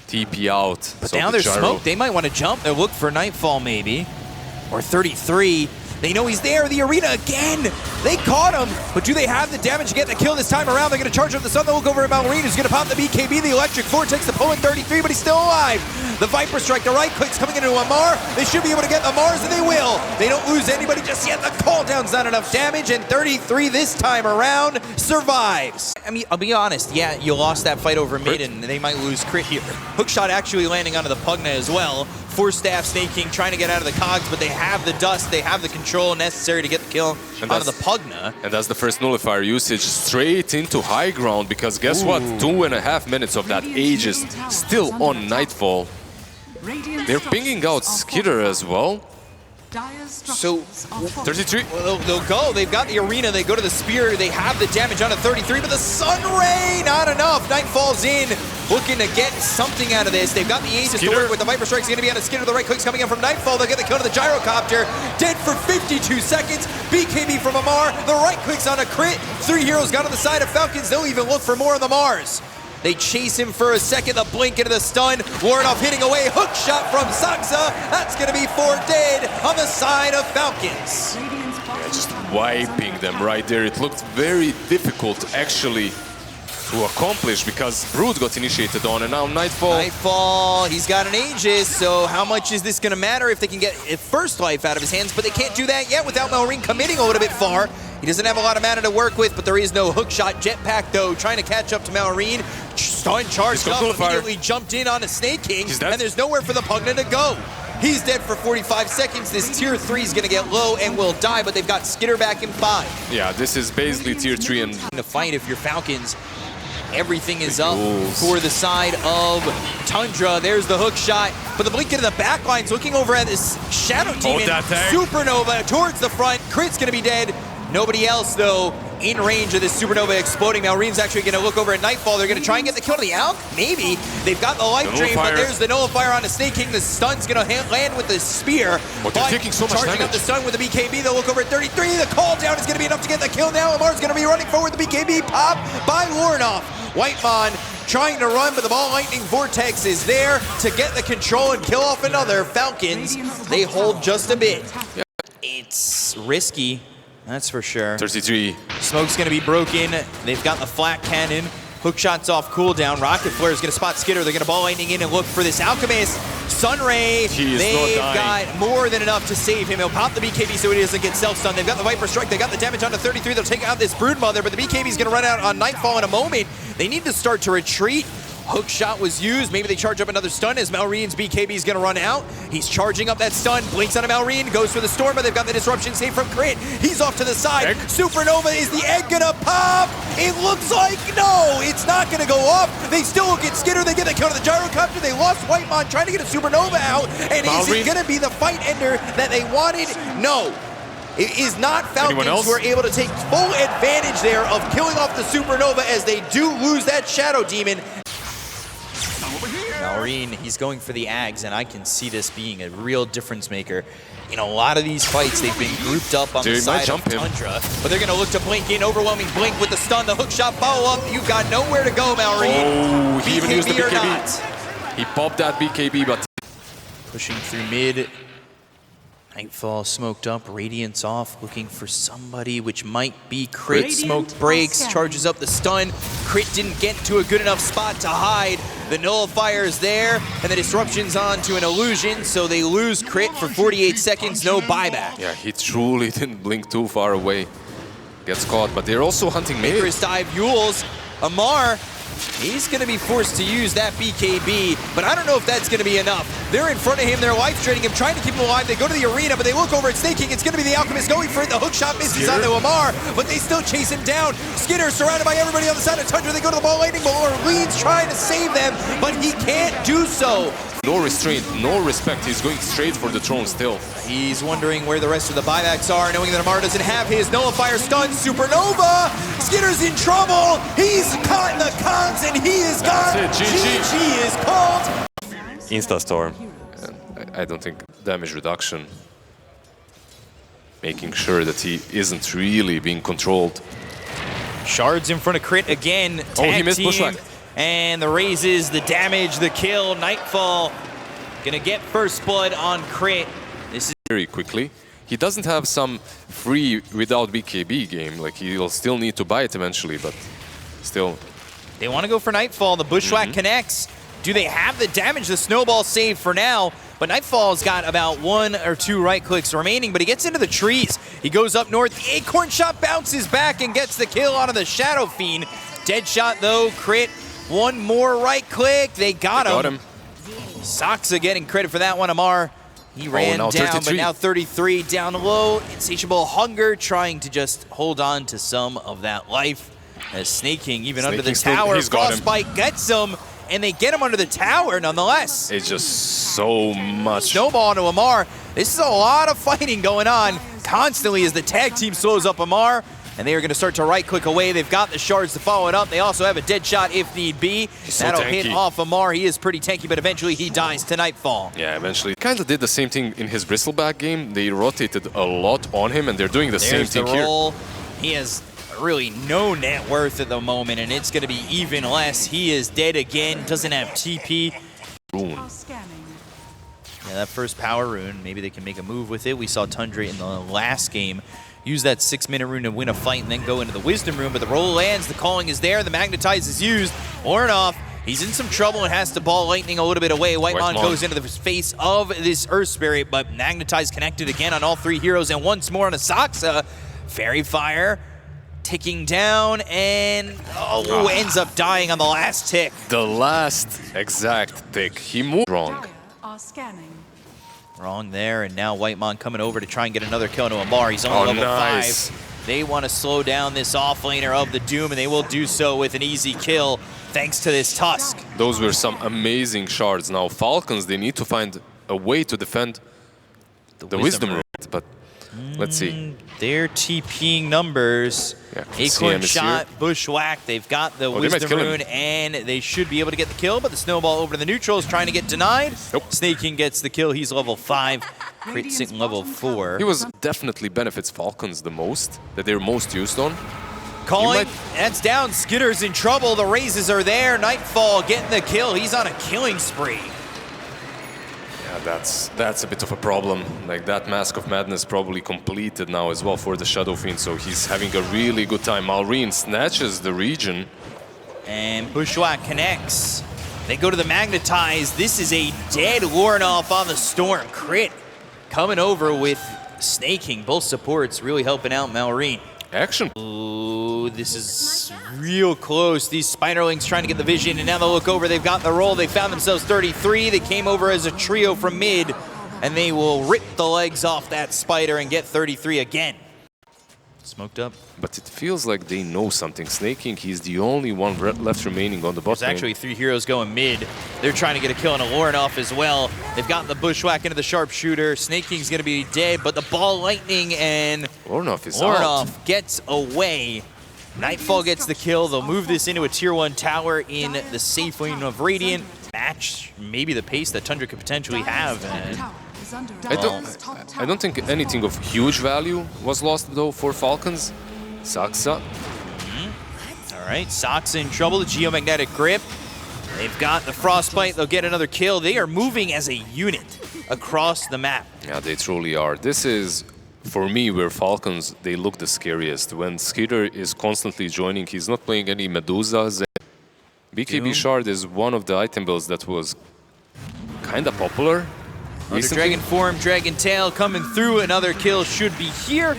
TP out. But so now the they're Gyro. smoked. They might want to jump. They'll look for Nightfall maybe. Or 33. They know he's there, the arena again. They caught him, but do they have the damage to get the kill this time around? They're gonna charge up the sun, they'll look over at Malrine, who's gonna pop the BKB, the electric vortex, the Poland 33, but he's still alive. The Viper Strike, the right click's coming into Amar. They should be able to get the Mars, and they will. They don't lose anybody just yet. The cooldown's not enough damage, and 33 this time around survives. I mean, I'll be honest, yeah, you lost that fight over mid, and they might lose crit here. Hookshot actually landing onto the Pugna as well. Force Staff Snake King trying to get out of the cogs, but they have the dust, they have the control necessary to get the kill onto the Pugna. And that's the first nullifier usage straight into high ground, because guess what? 2.5 minutes of that Aegis still on Nightfall. They're pinging out Skitter as well. So 33. Well, they'll go. They've got the arena. They go to the spear. They have the damage on a 33, but the Sun Ray, not enough. Night falls in, looking to get something out of this. They've got the Aegis to work with. The Viper Strike's going to be on a Skitter. The right click's coming in from Nightfall. They'll get the kill to the Gyrocopter. Dead for 52 seconds. BKB from Amar. The right click's on a crit. 3 heroes got on the side of Falcons. They'll even look for more on the Mars. They chase him for a second, the blink into the stun. Warnoff hitting away, hook shot from Saksa. That's gonna be 4 dead on the side of Falcons. Yeah, just wiping them right there. It looked very difficult actually to accomplish because Brood got initiated on, and now Nightfall. Nightfall, he's got an Aegis, so how much is this gonna matter if they can get first life out of his hands? But they can't do that yet without Melrine committing a little bit far. He doesn't have a lot of mana to work with, but there is no hookshot. Jetpack, though, trying to catch up to Malrine. Stun charged up, immediately jumped in on a Snake King, and there's nowhere for the Pugna to go. He's dead for 45 seconds. This tier 3 is going to get low and will die, but they've got Skitter back in 5. Yeah, this is basically tier 3 and... The fight, if you're Falcons, everything is up for the side of Tundra. There's the hook shot, but the blink into the back line's looking over at this Shadow Demon. Supernova towards the front. Crit's going to be dead. Nobody else, though, in range of this Supernova exploding. Malrine's actually going to look over at Nightfall. They're going to try and get the kill to the Alk? Maybe. They've got the life drain, but there's the nullifier on the Snake King. The stun's going to land with the spear. But they're taking so much damage. Charging up the stun with the BKB. They'll look over at 33. The call down is going to be enough to get the kill now. Amar's going to be running forward. The BKB pop by Warnoff. Whitemon trying to run, but the Ball Lightning Vortex is there to get the control and kill off another. Falcons, they hold just a bit. Yeah. It's risky. That's for sure. 33. Smoke's gonna be broken. They've got the flat cannon. Hookshot's off cooldown. Rocket Flare is gonna spot Skitter. They're gonna Ball Lightning in and look for this Alchemist. Sunray, they've got more than enough to save him. He'll pop the BKB so he doesn't get self-stunned. They've got the Viper Strike. They got the damage onto 33. They'll take out this Broodmother, but the BKB's gonna run out on Nightfall in a moment. They need to start to retreat. Hookshot was used. Maybe they charge up another stun as Malrine's BKB is going to run out. He's charging up that stun. Blinks on a Malrine. Goes for the Storm, but they've got the disruption save from Crit. He's off to the side. Egg. Supernova, is the egg going to pop? It looks like no. It's not going to go off. They still will get Skitter. They get the kill to the Gyrocopter. They lost Whitemon trying to get a Supernova out. And is it going to be the fight ender that they wanted? No. It is not. Falcons who are able to take full advantage there of killing off the Supernova as they do lose that Shadow Demon. Malrine, he's going for the Ags, and I can see this being a real difference maker. In a lot of these fights, they've been grouped up on the side of Tundra, but they're going to look to blink in. Overwhelming blink with the stun, the hookshot follow-up. You've got nowhere to go, Malrine. Oh, he even used the BKB. Or not. He popped that BKB, but... Pushing through mid. Nightfall smoked up, Radiance off, looking for somebody, which might be Crit. Smoke breaks, charges up the stun. Crit didn't get to a good enough spot to hide. The nullifier's there, and the disruption's on to an illusion, so they lose Crit for 48 seconds, no buyback. Yeah, he truly didn't blink too far away. Gets caught, but they're also hunting mid. Maker's dive, Yules. Amar, he's going to be forced to use that BKB, but I don't know if that's going to be enough. They're in front of him, they're life draining him, trying to keep him alive. They go to the arena, but they look over at Snake King. It's going to be the Alchemist going for it. The hookshot misses onto Amar, but they still chase him down. Skitter surrounded by everybody on the side of Tundra. They go to the Ball Lightning, but Orleans trying to save them, but he can't do so. No restraint, no respect. He's going straight for the throne still. He's wondering where the rest of the buybacks are, knowing that Amar doesn't have his nullifier stun. Supernova! Skitter's in trouble! He's caught in the cogs and he is gone! GG is called! Instastorm. I don't think damage reduction. Making sure that he isn't really being controlled. Shards in front of Crit again. Oh, he missed pushback. And the raises, the damage, the kill. Nightfall gonna get first blood on Crit. This is very quickly. He doesn't have some free without BKB game. Like, he'll still need to buy it eventually, but still. They want to go for Nightfall. The Bushwhack connects. Do they have the damage? The snowball save for now. but Nightfall's got about 1 or 2 right clicks remaining, but he gets into the trees. He goes up north. The Acorn shot bounces back and gets the kill onto the Shadow Fiend. Dead shot though, crit. 1 more right click. They got him. Saksa getting credit for that one. Amar, he ran down, 33. But now 33 down low. Insatiable Hunger trying to just hold on to some of that life. As Snaking, even under the tower, Frostbite gets him, and they get him under the tower nonetheless. It's just so much. Snowball into Amar. This is a lot of fighting going on constantly as the tag team slows up Amar, and they are going to start to right-click away. They've got the shards to follow it up. They also have a dead shot if need be. That'll hit off Amar. He is pretty tanky, but eventually he dies to Nightfall. Yeah, eventually. Kind of did the same thing in his Bristleback game. They rotated a lot on him, and they're doing the same thing here. He has really no net worth at the moment, and it's going to be even less. He is dead again, doesn't have TP. Rune. Yeah, that first power rune, maybe they can make a move with it. We saw Tundra in the last game use that 6-minute rune to win a fight and then go into the Wisdom rune, but the roll lands, the calling is there, the Magnetize is used. Ornoff, he's in some trouble and has to ball Lightning a little bit away. Whitemon goes into the face of this Earth Spirit, but Magnetize connected again on all 3 heroes, and once more on a Saksa. Fairy Fire ticking down, and ends up dying on the last tick. The last exact tick. He moved wrong. Wrong there, and now Whitemon coming over to try and get another kill into Amar. He's only level 5. They want to slow down this offlaner of the Doom, and they will do so with an easy kill thanks to this Tusk. Those were some amazing shards. Now Falcons, they need to find a way to defend the Wisdom Rune, but let's see. They're TPing numbers. Yeah, Acorn shot, Bushwhack. They've got the Wisdom Rune, and they should be able to get the kill, but the Snowball over to the neutrals, trying to get denied. Nope. Snaking gets the kill. He's level 5. Crit Sync level 4. He was definitely benefits Falcons the most, that they're most used on. Calling, that's down. Skitter's in trouble. The raises are there. Nightfall getting the kill. He's on a killing spree. That's a bit of a problem. Like, that Mask of Madness probably completed now as well for the Shadow Fiend, so he's having a really good time. Malrine snatches the region. And Bushwhack connects. They go to the Magnetize. This is a dead Lornoff on the Storm. Crit coming over with Snaking. Both supports really helping out Malrine. Action. Ooh, this is real close. These Spiderlings trying to get the vision, and now they'll look over. They've got the roll. They found themselves 33. They came over as a trio from mid, and they will rip the legs off that Spider and get 33 again. Smoked up. But it feels like they know something. Snaking, he's the only one left remaining on the bot lane. There's actually 3 heroes going mid. They're trying to get a kill on a Lornoff as well. They've got the Bushwhack into the Sharpshooter. Snaking's going to be dead, but the Ball Lightning and Lornoff is out. Lornoff gets away. Nightfall gets the kill. They'll move this into a tier 1 tower in the safe lane of Radiant. Match maybe the pace that Tundra could potentially have. And I don't think anything of huge value was lost though for Falcons. Saksa. All right, Saksa in trouble. The Geomagnetic Grip. They've got the Frostbite. They'll get another kill. They are moving as a unit across the map. Yeah, they truly are. This is, for me, where Falcons, they look the scariest. When Skitter is constantly joining, he's not playing any Medusas. BKB Shard is one of the item builds that was kind of popular. Under Dragon Form, Dragon Tail coming through. Another kill should be here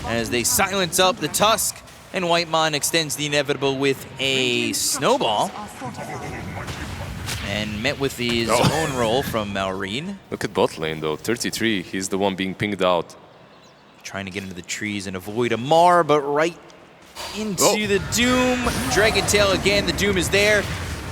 as they silence up the Tusk, and Whitemon extends the inevitable with a Snowball. And met with his own roll from Malrine. Look at bot lane though, 33, he's the one being pinged out. Trying to get into the trees and avoid Amar, but right into the Doom. Dragon Tail again, the Doom is there.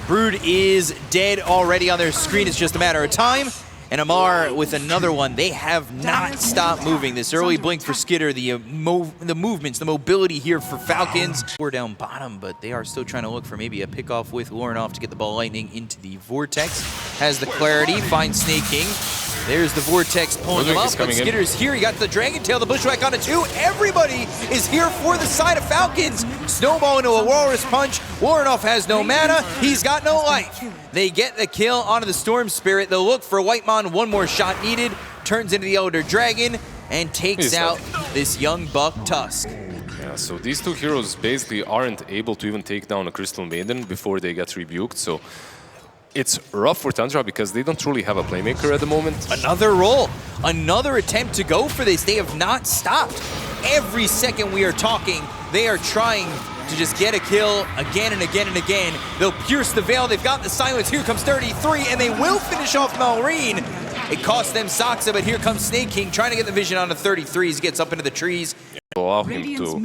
Brood is dead already on their screen, it's just a matter of time. And Amar with another one. They have not stopped moving. This early blink for Skitter, the movements, the mobility here for Falcons. We're down bottom, but they are still trying to look for maybe a pickoff with Lornoff to get the Ball Lightning into the Vortex. Has the clarity, finds Snaking. There's the Vortex pulling him up, but Skitter's here. He got the Dragon Tail, the Bushwhack on it too. Everybody is here for the side of Falcons. Snowball into a Walrus Punch. Lornoff has no mana. He's got no life. They get the kill onto the Storm Spirit. They'll look for Whitemon. One more shot needed. Turns into the Elder Dragon and takes out this young buck Tusk. Yeah, so these two heroes basically aren't able to even take down a Crystal Maiden before they get rebuked. So it's rough for Tundra because they don't really have a playmaker at the moment. Another roll, another attempt to go for this. They have not stopped. Every second we are talking, they are trying to just get a kill again and again and again. They'll pierce the veil. They've got the silence. Here comes 33, and they will finish off Malrine. It cost them Saksa, but here comes Snake King trying to get the vision onto 33 as he gets up into the trees. Allow him to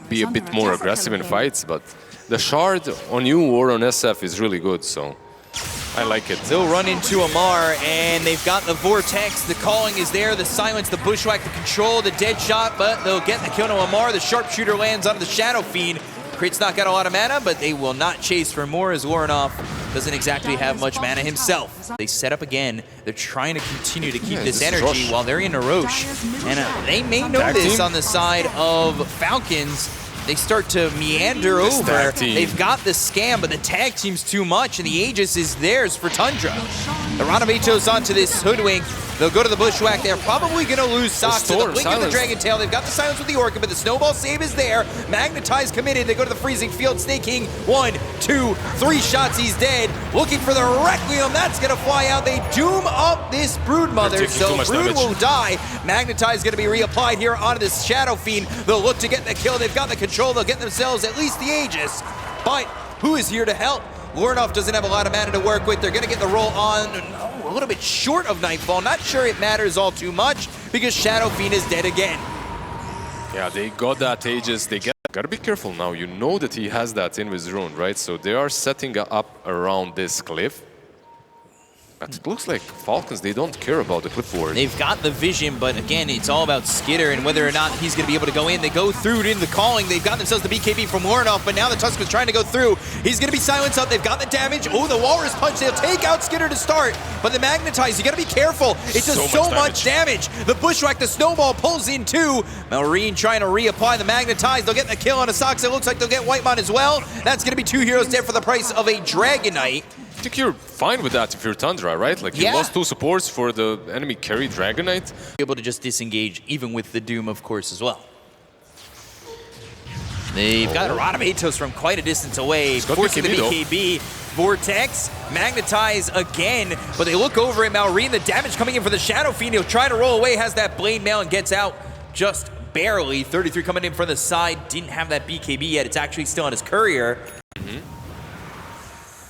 be a bit more aggressive in fights, but the shard on you or on SF is really good, so I like it. They'll run into Amar, and they've got the Vortex. The calling is there, the silence, the bushwhack, the control, the dead shot, but they'll get the kill to Amar. The sharpshooter lands onto the Shadow Fiend. Crits not got a lot of mana, but they will not chase for more as Lorinov doesn't exactly have much mana himself. They set up again. They're trying to continue to keep this energy while they're in a Roche. And they may know this on the side of Falcons. They start to meander over. They've got the scam, but the tag team's too much, and the Aegis is theirs for Tundra. The Ranovatos onto this Hoodwink. They'll go to the Bushwhack. They're probably going to lose Saksa. The Blink of the Dragon Tail. They've got the silence with the Orchid, but the Snowball save is there. Magnetize committed. They go to the Freezing Field. Snake King, 1, 2, 3 shots. He's dead. Looking for the Requiem. That's going to fly out. They doom up this Broodmother, so Brood will die. Magnetize going to be reapplied here onto this Shadow Fiend. They'll look to get the kill. They've got the control. They'll get themselves at least the Aegis. But who is here to help? Lorinov doesn't have a lot of mana to work with. They're going to get the roll on a little bit short of Nightfall. Not sure it matters all too much because Shadow Fiend is dead again. Yeah, they got that Aegis. They gotta be careful now. You know that he has that Invis rune, right? So they are setting up around this cliff. But it looks like Falcons, they don't care about the cliff ward. They've got the vision, but again, it's all about Skitter and whether or not he's going to be able to go in. They go through it in the calling. They've got themselves the BKB from Lorinov, but now the Tusk is trying to go through. He's going to be silenced up. They've got the damage. Oh, the Walrus Punch. They'll take out Skitter to start, but the Magnetize, you got to be careful. It does so much damage. The Bushwhack, the Snowball pulls in too. Malrine trying to reapply the Magnetize. They'll get the kill on a Sox. It looks like they'll get Whitemon as well. That's going to be 2 heroes dead for the price of a Dragonite. I think you're fine with that if you're Tundra, right? Like, you lost 2 supports for the enemy carry Dragonite. Able to just disengage, even with the Doom, of course, as well. They've got a lot of Atos from quite a distance away. Forcing the BKB. Vortex, Magnetize again, but they look over at Malrine. The damage coming in for the Shadow Fiend. He'll try to roll away, has that Blade Mail and gets out just barely. 33 coming in from the side. Didn't have that BKB yet. It's actually still on his courier.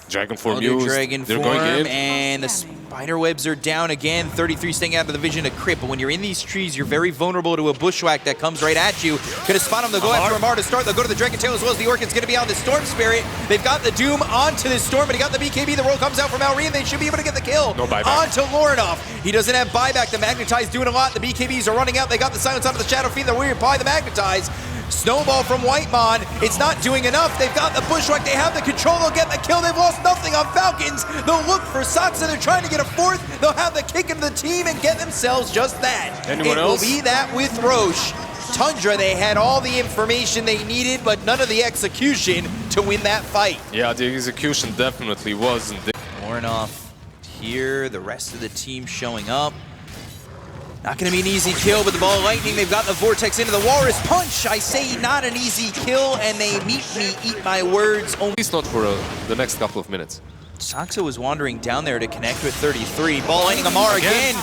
Dragon form used. Dragon They're form, going in. and the spider webs are down again. 33 staying out of the vision of Crypt, but when you're in these trees, you're very vulnerable to a Bushwhack that comes right at you. Gonna spot him, they'll go after Amar to start. They'll go to the Dragon Tail as well as the Orchid's gonna be on the Storm Spirit. They've got the Doom onto this Storm, but he got the BKB. The roll comes out from Malrine. They should be able to get the kill. No buyback. Onto Lorinov. He doesn't have buyback. The Magnetize doing a lot. The BKBs are running out. They got the silence onto the Shadow Fiend. They're reapply the Magnetize. Snowball from Whitemon. It's not doing enough. They've got the Bushwhack. They have the control. They'll get the kill. They've lost nothing on Falcons. They'll look for Saksa. They're trying to get a 4th. They'll have the kick into the team and get themselves just that. Anyone else? Will be that with Roche. Tundra, they had all the information they needed, but none of the execution to win that fight. Yeah, the execution definitely wasn't there. Lorinov here. The rest of the team showing up. Not going to be an easy kill, but the Ball of Lightning, they've got the Vortex into the Walrus Punch. I say not an easy kill, and they meet me, eat my words. At least not for the next couple of minutes. Saksa was wandering down there to connect with 33. Ball of Lightning, Amar again.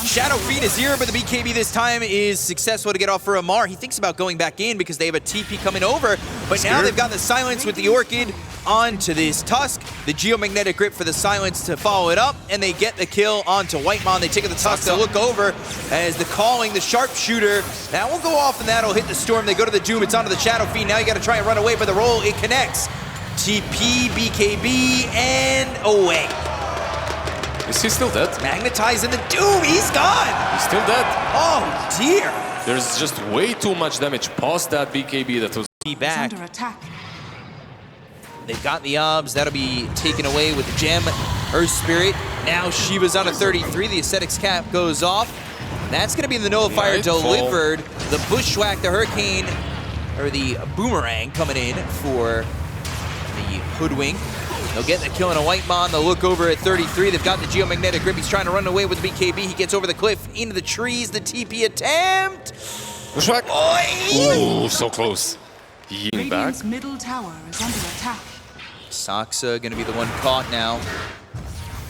Shadow Fiend is here, but the BKB this time is successful to get off for Amar. He thinks about going back in because they have a TP coming over, but now they've got the silence with the Orchid onto this Tusk. The Geomagnetic Grip for the silence to follow it up, and they get the kill onto Whitemon. They take the Tusk to look over as the calling, the Sharpshooter. That will go off, and that'll hit the Storm. They go to the Doom. It's onto the Shadow Fiend. Now you got to try and run away, but the roll, it connects. TP, BKB, and away. Is he still dead? Magnetize in the Doom, he's gone! He's still dead. Oh dear! There's just way too much damage past that BKB that was back. Under attack. They've got the obs, that'll be taken away with the gem. Earth Spirit, now Shiva's on a 33, the Ascetics cap goes off. That's gonna be the Nullifier delivered. The Bushwhack, the Hurricane, or the Boomerang coming in for the Hoodwink. They'll get the kill on a Whitemon. They'll look over at 33. They've got the Geomagnetic Grip. He's trying to run away with the BKB. He gets over the cliff into the trees. The TP attempt. Bushwhack. Oh, so close. Back. Radiant's middle tower is under attack. Saksa gonna be the one caught now.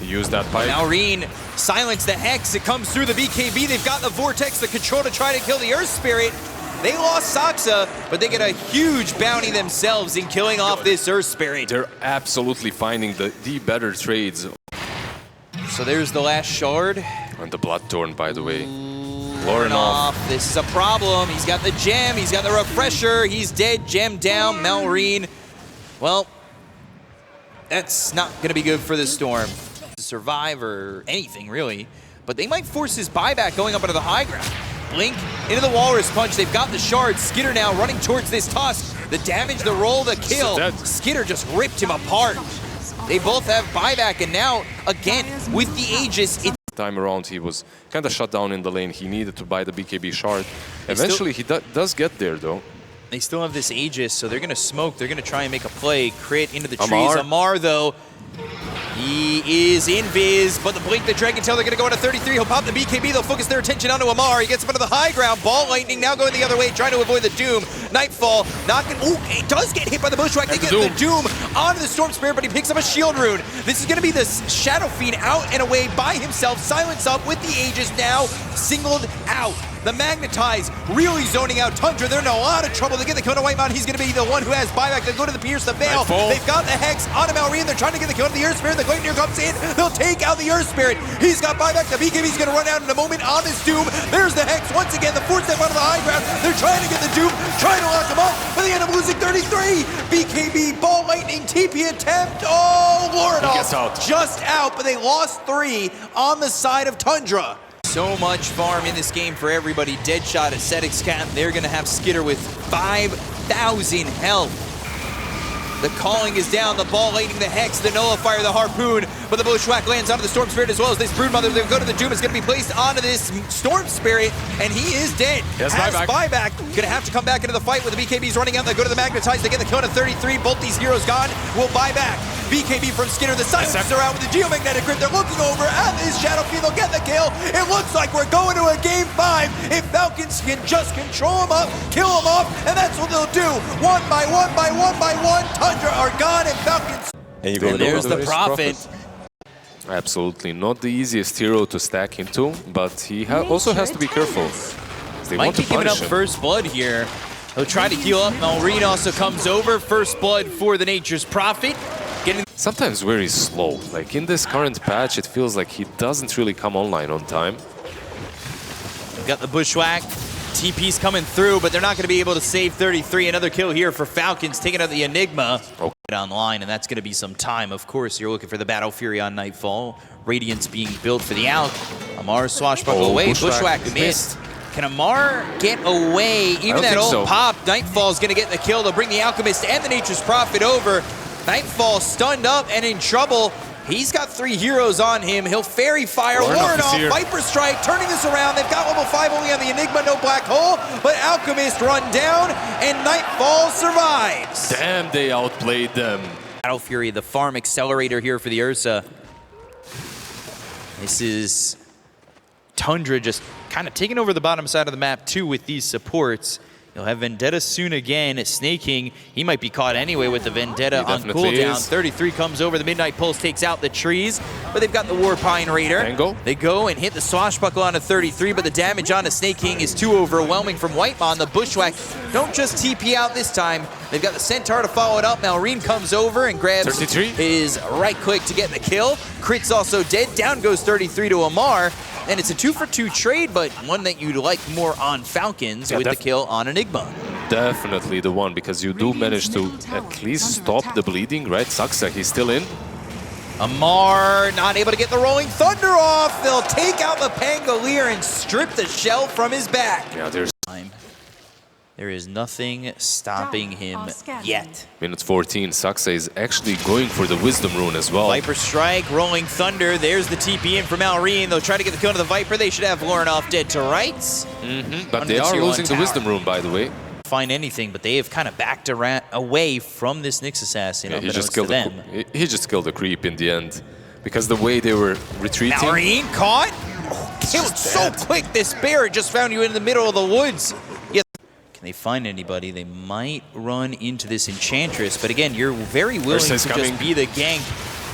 Use that pipe. Malrine silence the Hex. It comes through the BKB. They've got the Vortex, the control to try to kill the Earth Spirit. They lost Saksa, but they get a huge bounty themselves in killing off this Earth Spirit. They're absolutely finding the better trades. So there's the last shard. And the Bloodthorn, by the way. Lauren off. This is a problem. He's got the gem. He's got the refresher. He's dead. Gem down. Malrine. Well, that's not going to be good for the Storm to survive or anything, really. But they might force his buyback going up into the high ground. Blink into the Walrus Punch. They've got the shard. Skitter now running towards this Tusk. The damage, the roll, the kill. Skitter just ripped him apart. They both have buyback, and now, again, with the Aegis, it's time around he was kind of shut down in the lane. He needed to buy the BKB shard. Eventually he does get there though. They still have this Aegis, so they're going to smoke. They're going to try and make a play, crit into the trees. Amar, though, he is invis, but the Blink, the Dragon Tail, they're going to go into 33. He'll pop the BKB. They'll focus their attention onto Amar. He gets up into the high ground. Ball Lightning now going the other way, trying to avoid the Doom. Nightfall, knocking. Ooh, it does get hit by the Bushwhack. They get the Doom onto the Storm Spirit, but he picks up a Shield Rune. This is going to be the Shadow Fiend out and away by himself. Silence up with the Aegis now singled out. The Magnetize really zoning out Tundra. They're in a lot of trouble. They get the kill on White Mountain. He's going to be the one who has buyback. They go to the Pierce the Veil. They've got the Hex on Malrine. They're trying to get the kill on the Earth Spirit. The Gleipnir comes in. They'll take out the Earth Spirit. He's got buyback. The BKB's going to run out in a moment on his Doom. There's the Hex once again. The 4-step out of the high ground. They're trying to get the Doom, trying to lock him up, but they end up losing 33. BKB, Ball Lightning, TP attempt. Oh, Lordoff just out, but they lost 3 on the side of Tundra. So much farm in this game for everybody. Deadshot, Ascetics Cap. They're going to have Skitter with 5,000 health. The calling is down, the Ball Lightning, the Hex, the Nullifier, the Harpoon, but the Bushwhack lands onto the Storm Spirit as well as this Broodmother. They go to the Doom, is going to be placed onto this Storm Spirit, and he is dead. Has buyback. Going to have to come back into the fight with the BKBs running out. They go to the Magnetize, they get the kill to 33. Both these heroes gone, will buy back. BKB from Skitter, the Silencers are out with the Geomagnetic Grip. They're looking over at this Shadow Fiend, they'll get the kill. It looks like we're going to a Game 5 if Falcons can just control them up, kill them off, and that's what they'll do. One by one by one by one, Tundra are gone, and Falcons. And you go there's the Prophet. Absolutely not the easiest hero to stack into, but he also has to be careful. They might be giving up first blood here. He'll try to heal up. Malrine also comes over. First blood for the Nature's Prophet. Sometimes very slow. Like in this current patch, it feels like he doesn't really come online on time. Got the Bushwhack. TP's coming through, but they're not going to be able to save 33. Another kill here for Falcons, taking out the Enigma. Online, and that's going to be some time. Of course, you're looking for the Battle Fury on Nightfall. Radiance being built for the Alk. Amar swashbuckle away. Bushwhack missed. Can Amar get away? Even that old pop. Nightfall's going to get the kill. They'll bring the Alchemist and the Nature's Prophet over. Nightfall stunned up and in trouble. He's got 3 heroes on him. He'll Fairy Fire, Warren off, Viper Strike, turning this around. They've got level 5 only on the Enigma, no Black Hole, but Alchemist run down, and Nightfall survives. Damn, they outplayed them. Battle Fury, the farm accelerator here for the Ursa. This is Tundra just kind of taking over the bottom side of the map too with these supports. You'll have Vendetta soon again. Snaking, he might be caught anyway with the Vendetta on cooldown. 33 comes over, the Midnight Pulse takes out the trees, but they've got the Warpine Raider. They go and hit the Swashbuckle onto 33, but the damage onto Snake King is too overwhelming from Whitemon. The Bushwhack don't just TP out this time. They've got the Centaur to follow it up. Malrine comes over and grabs his right click to get the kill. Crit's also dead. Down goes 33 to Amar. And it's a 2-for-2 trade, but one that you'd like more on Falcons with the kill on Enigma. Definitely the one, because you do manage to at least stop the bleeding, right? Saksa, he's still in. Amar not able to get the Rolling Thunder off. They'll take out the Pangolier and strip the shell from his back. Yeah, there's time. There is nothing stopping him yet. Minute 14, Saksa is actually going for the Wisdom Rune as well. Viper Strike, Rolling Thunder. There's the TP in for Malrine. They'll try to get the kill to the Viper. They should have Lornoff dead to rights. But they are losing the Wisdom Rune, by the way. Find anything, but they have kind of backed away from this Nyx Assassin. Yeah, he just killed the creep in the end, because the way they were retreating. Malrine caught. Killed so quick. This bear just found you in the middle of the woods. Can they find anybody? They might run into this Enchantress, but again, you're very willing to just be the gank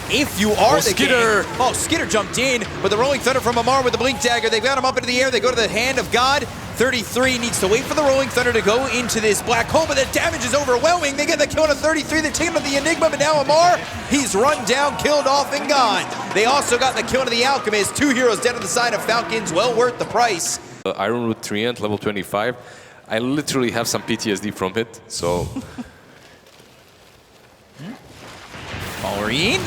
if you are the Skitter. king. Oh, Skitter jumped in, but the Rolling Thunder from Amar with the Blink Dagger. They've got him up into the air. They go to the Hand of God. 33 needs to wait for the Rolling Thunder to go into this black hole, but the damage is overwhelming. They get the kill on a 33. They take him to the Enigma, but now Amar, he's run down, killed off, and gone. They also got the kill to the Alchemist. 2 heroes dead on the side of Falcons. Well worth the price. Iron Root Treant, level 25. I literally have some PTSD from it, so... Maureen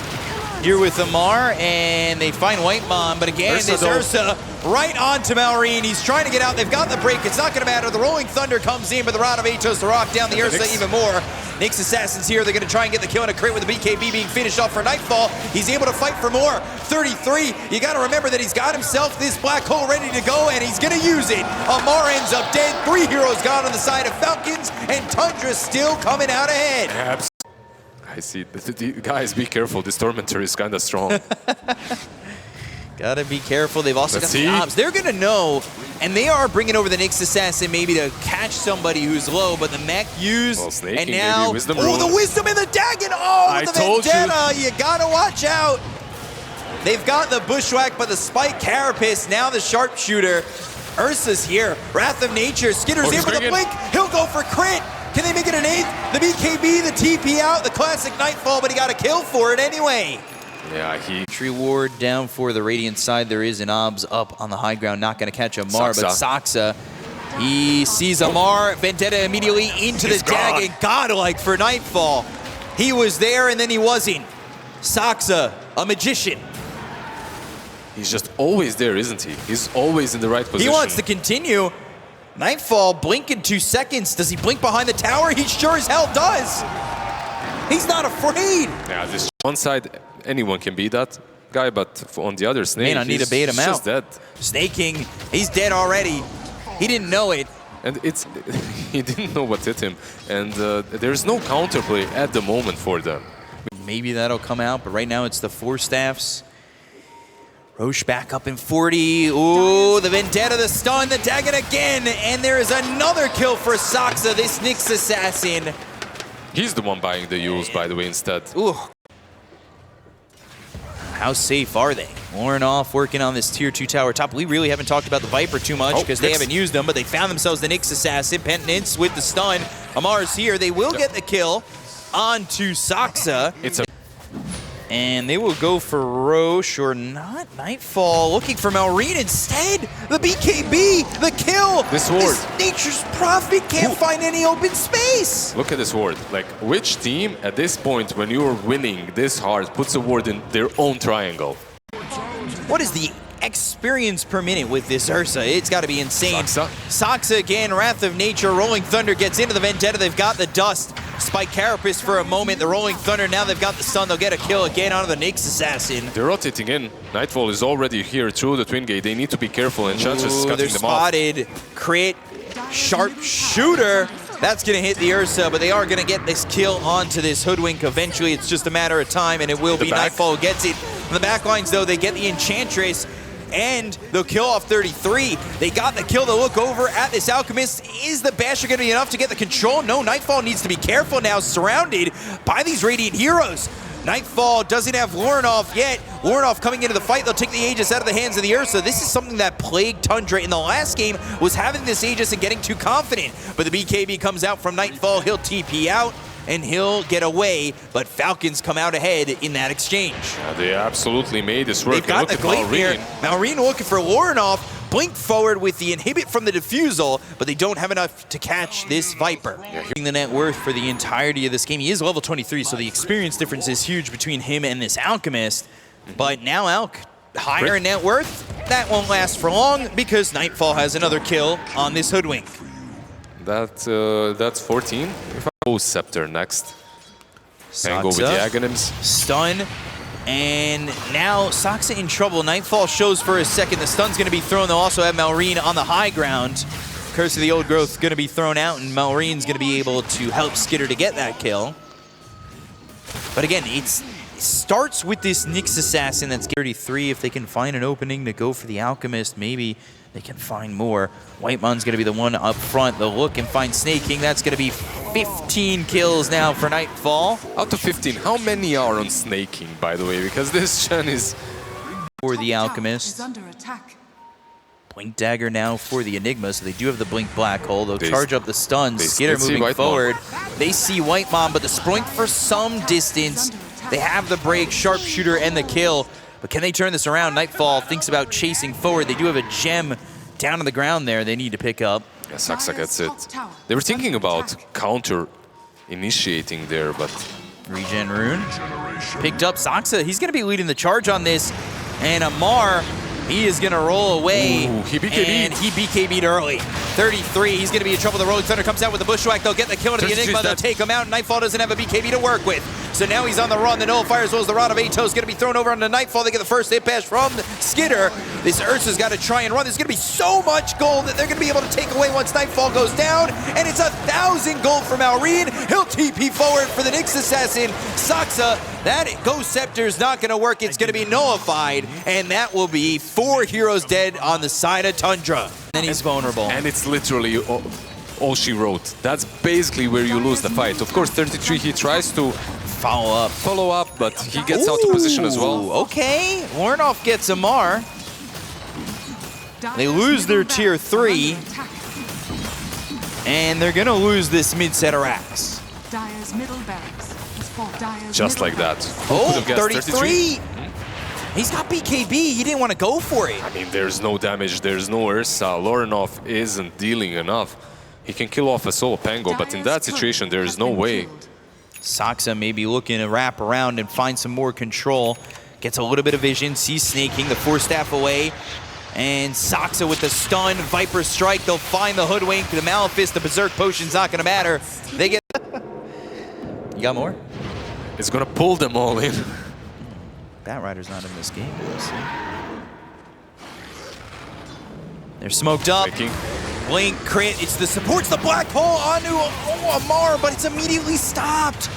here with Amar, and they find Whitemon, but again, this Ursa right onto Maureen. He's trying to get out. They've got the break. It's not going to matter. The Rolling Thunder comes in, but the Rod of Atos to rock down the Ursa even more. Nyx Assassins here. They're going to try and get the kill in a crit with the BKB being finished off for Nightfall. He's able to fight for more. 33. You got to remember that he's got himself this black hole ready to go, and he's going to use it. Amar ends up dead. 3 heroes gone on the side of Falcons, and Tundra still coming out ahead. Absolutely. I see. Guys, be careful. This Tormentor is kind of strong. Gotta be careful. They've also got the Ops. They're gonna know, and they are bringing over the Nyx Assassin maybe to catch somebody who's low, but the mech used, and now, the Wisdom and the Dagon. Oh, the Vendetta. You gotta watch out. They've got the Bushwhack, but the Spike Carapace, now the Sharpshooter. Ursa's here. Wrath of Nature. Skitter's in for the blink. He'll go for crit. Can they make it an 8th? The BKB, the TP out, the classic Nightfall, but he got a kill for it anyway. Yeah, Tree Ward down for the Radiant side. There is an Obs up on the high ground, not going to catch Amar, but Saksa, he sees Amar. Vendetta immediately into the Dagon. Godlike for Nightfall. He was there and then he wasn't. Saksa, a magician. He's just always there, isn't he? He's always in the right position. He wants to continue. Nightfall, blink in 2 seconds. Does he blink behind the tower? He sure as hell does. He's not afraid. Yeah, this one side, anyone can be that guy, but on the other, Snake, I need to bait him out. Just dead. Snake King, he's dead already. He didn't know it. And he didn't know what hit him. And there's no counterplay at the moment for them. Maybe that'll come out, but right now it's the 4 staffs. Roche back up in 40. Ooh, the Vendetta, the stun, the Dagon again. And there is another kill for Saksa, this Nyx Assassin. He's the one buying the Yules, by the way, instead. Ooh. How safe are they? Warrenoff working on this tier 2 tower top. We really haven't talked about the Viper too much because they haven't used them, but they found themselves the Nyx Assassin. Penitence with the stun. Amar's here. They will get the kill onto Saksa. And they will go for Roche or not. Nightfall looking for Maureen instead. The BKB, the kill. This ward. This Nature's Prophet can't find any open space. Look at this ward. Like, which team at this point, when you're winning this hard, puts a ward in their own triangle? What is the experience per minute with this Ursa? It's got to be insane. Saksa again, Wrath of Nature. Rolling Thunder gets into the Vendetta. They've got the Dust. Spike Carapace for a moment. The Rolling Thunder, now they've got the stun. They'll get a kill again onto the Nyx Assassin. They're rotating in. Nightfall is already here through the Twin Gate. They need to be careful, and Chance is cutting them off. They're spotted. Crit. Sharpshooter. That's going to hit the Ursa, but they are going to get this kill onto this Hoodwink eventually. It's just a matter of time, and it will be Nightfall who gets it. On the back lines, though, they get the Enchantress, and they'll kill off 33. They got the kill to look over at this Alchemist. Is the Basher going to be enough to get the control? No, Nightfall needs to be careful now, surrounded by these Radiant heroes. Nightfall doesn't have Warrenoff yet. Warrenoff coming into the fight. They'll take the Aegis out of the hands of the Ursa. This is something that plagued Tundra in the last game, was having this Aegis and getting too confident. But the BKB comes out from Nightfall. He'll TP out, and he'll get away, but Falcons come out ahead in that exchange. Yeah, they absolutely made this work. They've got the Glaive here. Maureen looking for Warrenoff. Blink forward with the inhibit from the Diffusal, but they don't have enough to catch this Viper. The net worth for the entirety of this game. He is level 23, so the experience difference is huge between him and this Alchemist. But now Alk, higher in net worth. That won't last for long because Nightfall has another kill on this Hoodwink. That's 14. If I go Scepter next. And go with the Aghanims. Stun. And now Saksa in trouble. Nightfall shows for a second. The stun's going to be thrown. They'll also have Maureen on the high ground. Curse of the Old Growth going to be thrown out, and Maureen's going to be able to help Skitter to get that kill. But again, it starts with this Nyx Assassin that's 33. If they can find an opening to go for the Alchemist, maybe they can find more. Whitemon's going to be the one up front. They'll look and find Snake King. That's going to be 15 kills now for Nightfall. Out of 15, how many are on snaking, by the way? Because this Chen is... For the Top Alchemist. is under attack. Blink Dagger now for the Enigma, so they do have the Blink Black Hole. They'll They- charge up the stun. Skitter they see moving White forward. They see White Mom, but the Sproink for some distance. They have the break, Sharpshooter, and the kill. But can they turn this around? Nightfall thinks about chasing forward. They do have a gem down on the ground there they need to pick up. Yeah, Saksa gets it. They were thinking about counter-initiating there, but... Regen Rune. Picked up Saksa. He's going to be leading the charge on this. And Amar, he is going to roll away. Ooh, he BKB'd. And he BKB'd early. 33, he's going to be in trouble. The Rolling Thunder comes out with the Bushwhack. They'll get the kill into the 33's Enigma. They'll dead. take him out. Nightfall doesn't have a BKB to work with. So now he's on the run. The Nullifier as well as the Rod of Atos is going to be thrown over onto Nightfall. They get the first hit pass from Skitter. This Ursa's got to try and run. There's going to be so much gold that they're going to be able to take away once Nightfall goes down. And it's 1,000 gold from Malrine. He'll TP forward for the Nyx Assassin. Saksa, that Ghost Scepter's not going to work. It's going to be nullified. And that will be 4 heroes dead on the side of Tundra. And he's vulnerable. And it's literally all she wrote. That's basically where you lose the fight. Of course, 33, he tries to follow up, but he gets out of position as well. Ooh, okay, Warnoff gets Amar. They lose their tier 3. And they're gonna lose this mid-set Arax. Dire's middle barracks. has fought Dire's Just middle like that. barracks. Who could Oh, have guessed 33. He's got BKB, he didn't want to go for it. I mean, there's no damage, there's no Ursa. Lorinov isn't dealing enough. He can kill off a solo Pango, but in that situation, there is no way. Saksa maybe looking to wrap around and find some more control. Gets a little bit of vision, sees snaking, the 4-staff away. And Saksa with the stun, Viper Strike, they'll find the Hoodwink, the Malefice, the Berserk Potion's not gonna matter. They get... You got more? It's gonna pull them all in. Batrider's not in this game. We'll see. They're smoked up. Making. Blink, crit, it's the supports the black hole onto Amar, but it's immediately stopped.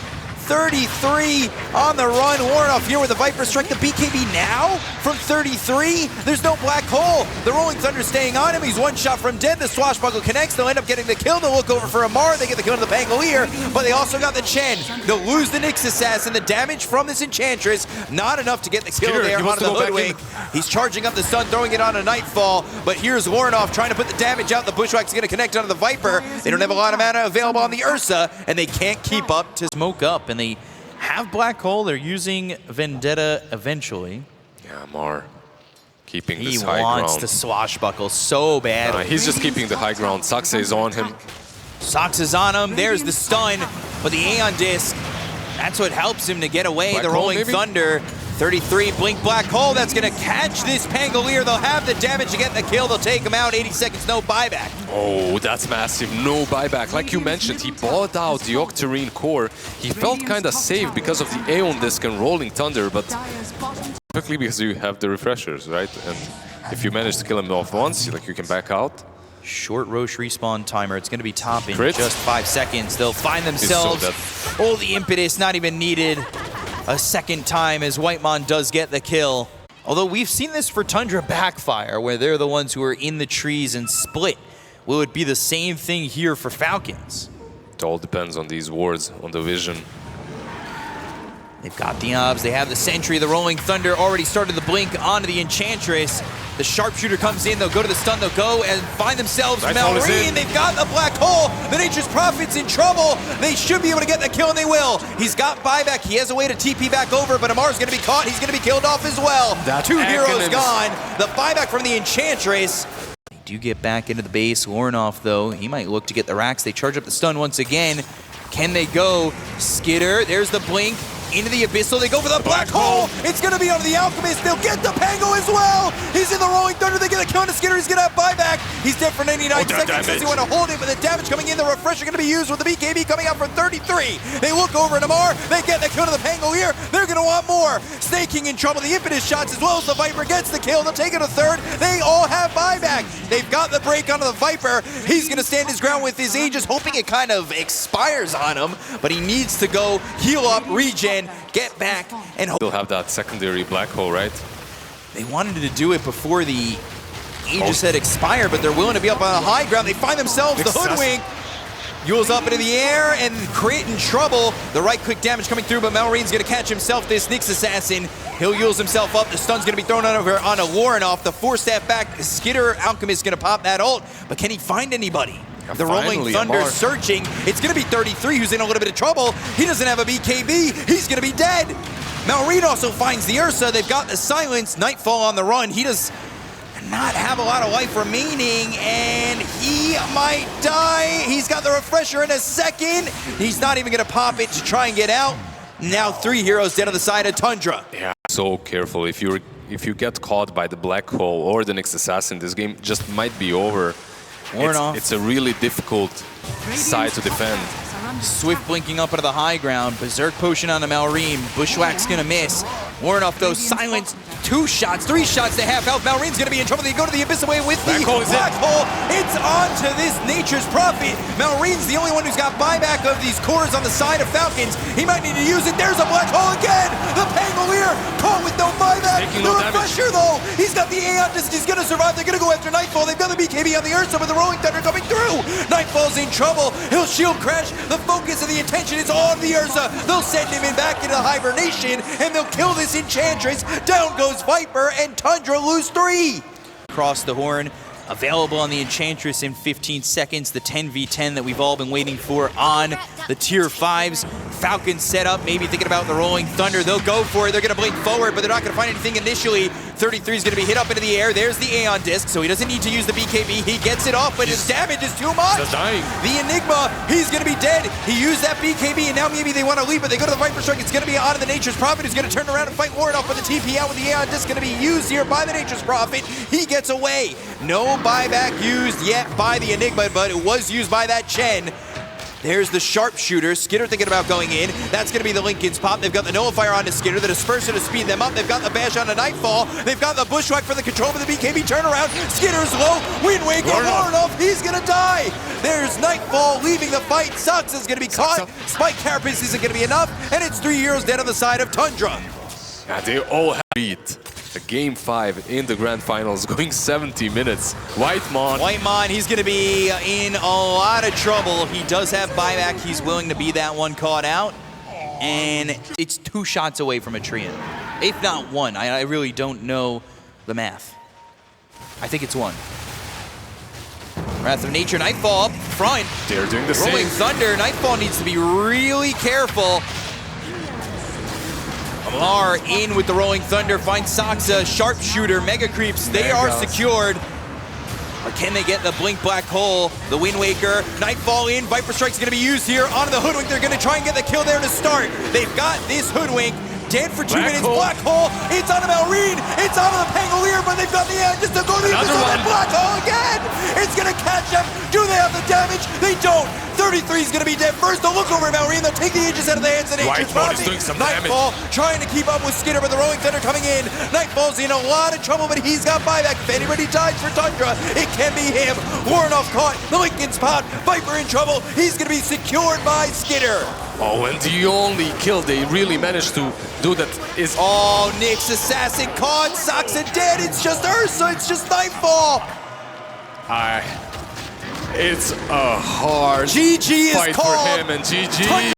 33 on the run. Warnoff here with the Viper Strike. The BKB now from 33. There's no black hole. The Rolling Thunder staying on him. He's one shot from dead. The Swashbuckle connects. They'll end up getting the kill. They'll look over for Amar. They get the kill to the Pangolier, but they also got the Chen. They'll lose the Nyx Assassin. The damage from this Enchantress, not enough to get the kill Skitter, there he wants onto the to go back in. Hoodwink. He's charging up the stun, throwing it on a Nightfall, but here's Warnoff trying to put the damage out. The Bushwhack's going to connect onto the Viper. They don't have a lot of mana available on the Ursa, and they can't keep up to smoke up, and they have Black Hole. They're using Vendetta eventually. Yeah, Mar keeping He this high wants ground. to swashbuckle so bad. He's just keeping the high ground. Saksa is on him. Sox is on him. There's the stun, but the Aeon Disc, that's what helps him to get away. Black the hole, Rolling maybe? Thunder, 33, Blink Black Hole. That's going to catch this Pangolier. They'll have the damage to get the kill. They'll take him out. 80 seconds, no buyback. Oh, that's massive. No buyback. Like you mentioned, he bought out the Octarine core. He felt kind of safe because of the Aeon Disc and Rolling Thunder, but Dire's bottom typically because you have the refreshers, right? And if you manage to kill him off once, like you can back out. Short Roche respawn timer. It's going to be top in Crit. just 5 seconds. They'll find so themselves. dead. Oh, the impetus, not even needed a second time as Whitemon does get the kill. Although we've seen this for Tundra backfire, where they're the ones who are in the trees and split. Will it be the same thing here for Falcons? It all depends on these wards, on the vision. They've got the obs, they have the sentry, the Rolling Thunder already started the blink onto the Enchantress. The Sharpshooter comes in, they'll go to the stun, they'll go and find themselves Nightfall is Malrine. in. They've got the Black Hole. The Nature's Prophet's in trouble. They should be able to get the kill, and they will. He's got buyback. He has a way to TP back over, but Amar's going to be caught. He's going to be killed off as well. That 2 heroes Acronyms. gone. The buyback from the Enchantress. They do get back into the base. Warnoff, though, he might look to get the racks. They charge up the stun once again. Can they go? Skitter, there's the blink. Into the Abyssal, they go for the Black Hole. It's going to be on the Alchemist. They'll get the Pango as well. He's in the Rolling Thunder. They get a kill to Skitter. He's going to have buyback. He's dead for 99 seconds. Says he want to hold it, but the damage coming in. The refresher going to be used with the BKB coming out for 33. They look over at Amar. They get the kill to the Pango here. They're going to want more. Snaking in trouble. The Impetus shots as well as the Viper gets the kill. They'll take it a third. They all have buyback. They've got the break onto the Viper. He's going to stand his ground with his Aegis, hoping it kind of expires on him, but he needs to go heal up, regen, get back, and hope. They'll have that secondary black hole, right? They wanted to do it before the Aegis had expired, but they're willing to be up on the high ground. They find themselves the Hoodwink. Yule's up into the air, and Crit in trouble. The right click damage coming through, but Malreen's gonna catch himself, this Nyx Assassin. He'll Yule's himself up. The stun's gonna be thrown over on a Warrenoff. The 4-staff back, Skitter Alchemist gonna pop that ult, but can he find anybody? The Rolling Thunder searching. It's gonna be 33 who's in a little bit of trouble. He doesn't have a BKB, he's gonna be dead. Malreen also finds the Ursa. They've got the silence. Nightfall on the run. He does not have a lot of life remaining, and he might die. He's got the refresher in a second. He's not even gonna pop it to try and get out. Now 3 heroes dead on the side of Tundra. Yeah, so careful. If you get caught by the Black Hole or the Nyx Assassin, this game just might be over. It's a really difficult side to defend. Swift blinking up into the high ground. Berserk Potion on the Malreen. Bushwhack's gonna miss. Warrenoff though, silence. 2 shots, 3 shots to half health. Malreen's gonna be in trouble. They go to the Abyss away with the Black Hole. It's onto this Nature's Prophet. Malreen's the only one who's got buyback of these cores on the side of Falcons. He might need to use it. There's a Black Hole again. The Pangolier caught with no buyback. The refresher though. He's got the Aeon Disc. He's gonna survive. They're gonna go after Nightfall. They've got the BKB on the Ursa, but the Rolling Thunder coming through. Nightfall's in trouble. He'll shield crash. The focus of the attention is on the Ursa. They'll send him in back into hibernation, and they'll kill this Enchantress. Down goes Viper, and Tundra lose 3. Across the horn, available on the Enchantress in 15 seconds. The 10v10 that we've all been waiting for on the tier 5s. Falcons set up, maybe thinking about the Rolling Thunder. They'll go for it. They're going to blink forward, but they're not going to find anything initially. 33 is going to be hit up into the air. There's the Aeon Disc, so he doesn't need to use the BKB. He gets it off, but his damage is too much. The Enigma, he's going to be dead. He used that BKB, and now maybe they want to leave, but they go to the Viper Strike. It's going to be on the Nature's Prophet, who's going to turn around and fight Warrenoff, but the TP out with the Aeon Disc going to be used here by the Nature's Prophet. He gets away. No buyback used yet by the Enigma, but it was used by that Chen. There's the Sharpshooter. Skitter thinking about going in. That's going to be the Lincoln's pop. They've got the Nullifier onto Skitter, the Disperser to speed them up. They've got the Bash onto Nightfall. They've got the Bushwhack for the control of the BKB turnaround. Skitter's low. Wind Waker, Warrenoff. He's going to die. There's Nightfall leaving the fight. Sucks is going to be caught. Spike Carapace isn't going to be enough. And it's 3 heroes dead on the side of Tundra. Yeah, they all have beat. A game 5 in the grand finals, going 70 minutes. Whitemon, he's going to be in a lot of trouble. He does have buyback. He's willing to be that one caught out. And it's 2 shots away from a Treant. If not 1. I really don't know the math. I think it's 1. Wrath of Nature, Nightfall up front. They're doing the Rolling same. Thunder, Nightfall needs to be really careful. Amar in with the Rolling Thunder, finds Saksa, Sharpshooter, Mega Creeps, they are secured. Or can they get the Blink Black Hole, the Wind Waker, Nightfall in, Viper Strike's gonna be used here, onto the Hoodwink, they're gonna try and get the kill there to start. They've got this Hoodwink, dead for 2 minutes, Black Hole, it's on the Malreen, it's on the Pangolier, but they've got the end just to go to the Black Hole again! It's gonna catch them, do they have the damage? They don't! 33 is gonna be dead first, they'll look over at Malreen, they'll take the aegis out of the hands of Nature's Prophet. Nightfall trying to keep up with Skitter, but the Rolling Thunder coming in. Nightfall's in a lot of trouble, but he's got buyback. If anybody dies for Tundra, it can be him. Warrenoff caught, the Lincoln's pot, Viper in trouble, he's gonna be secured by Skitter. Oh, and the only kill they really managed to do that is... Oh, Nyx Assassin caught, Saksa dead, it's just Ursa, it's just Nightfall. It's a hard GG is fight called. for him, and GG.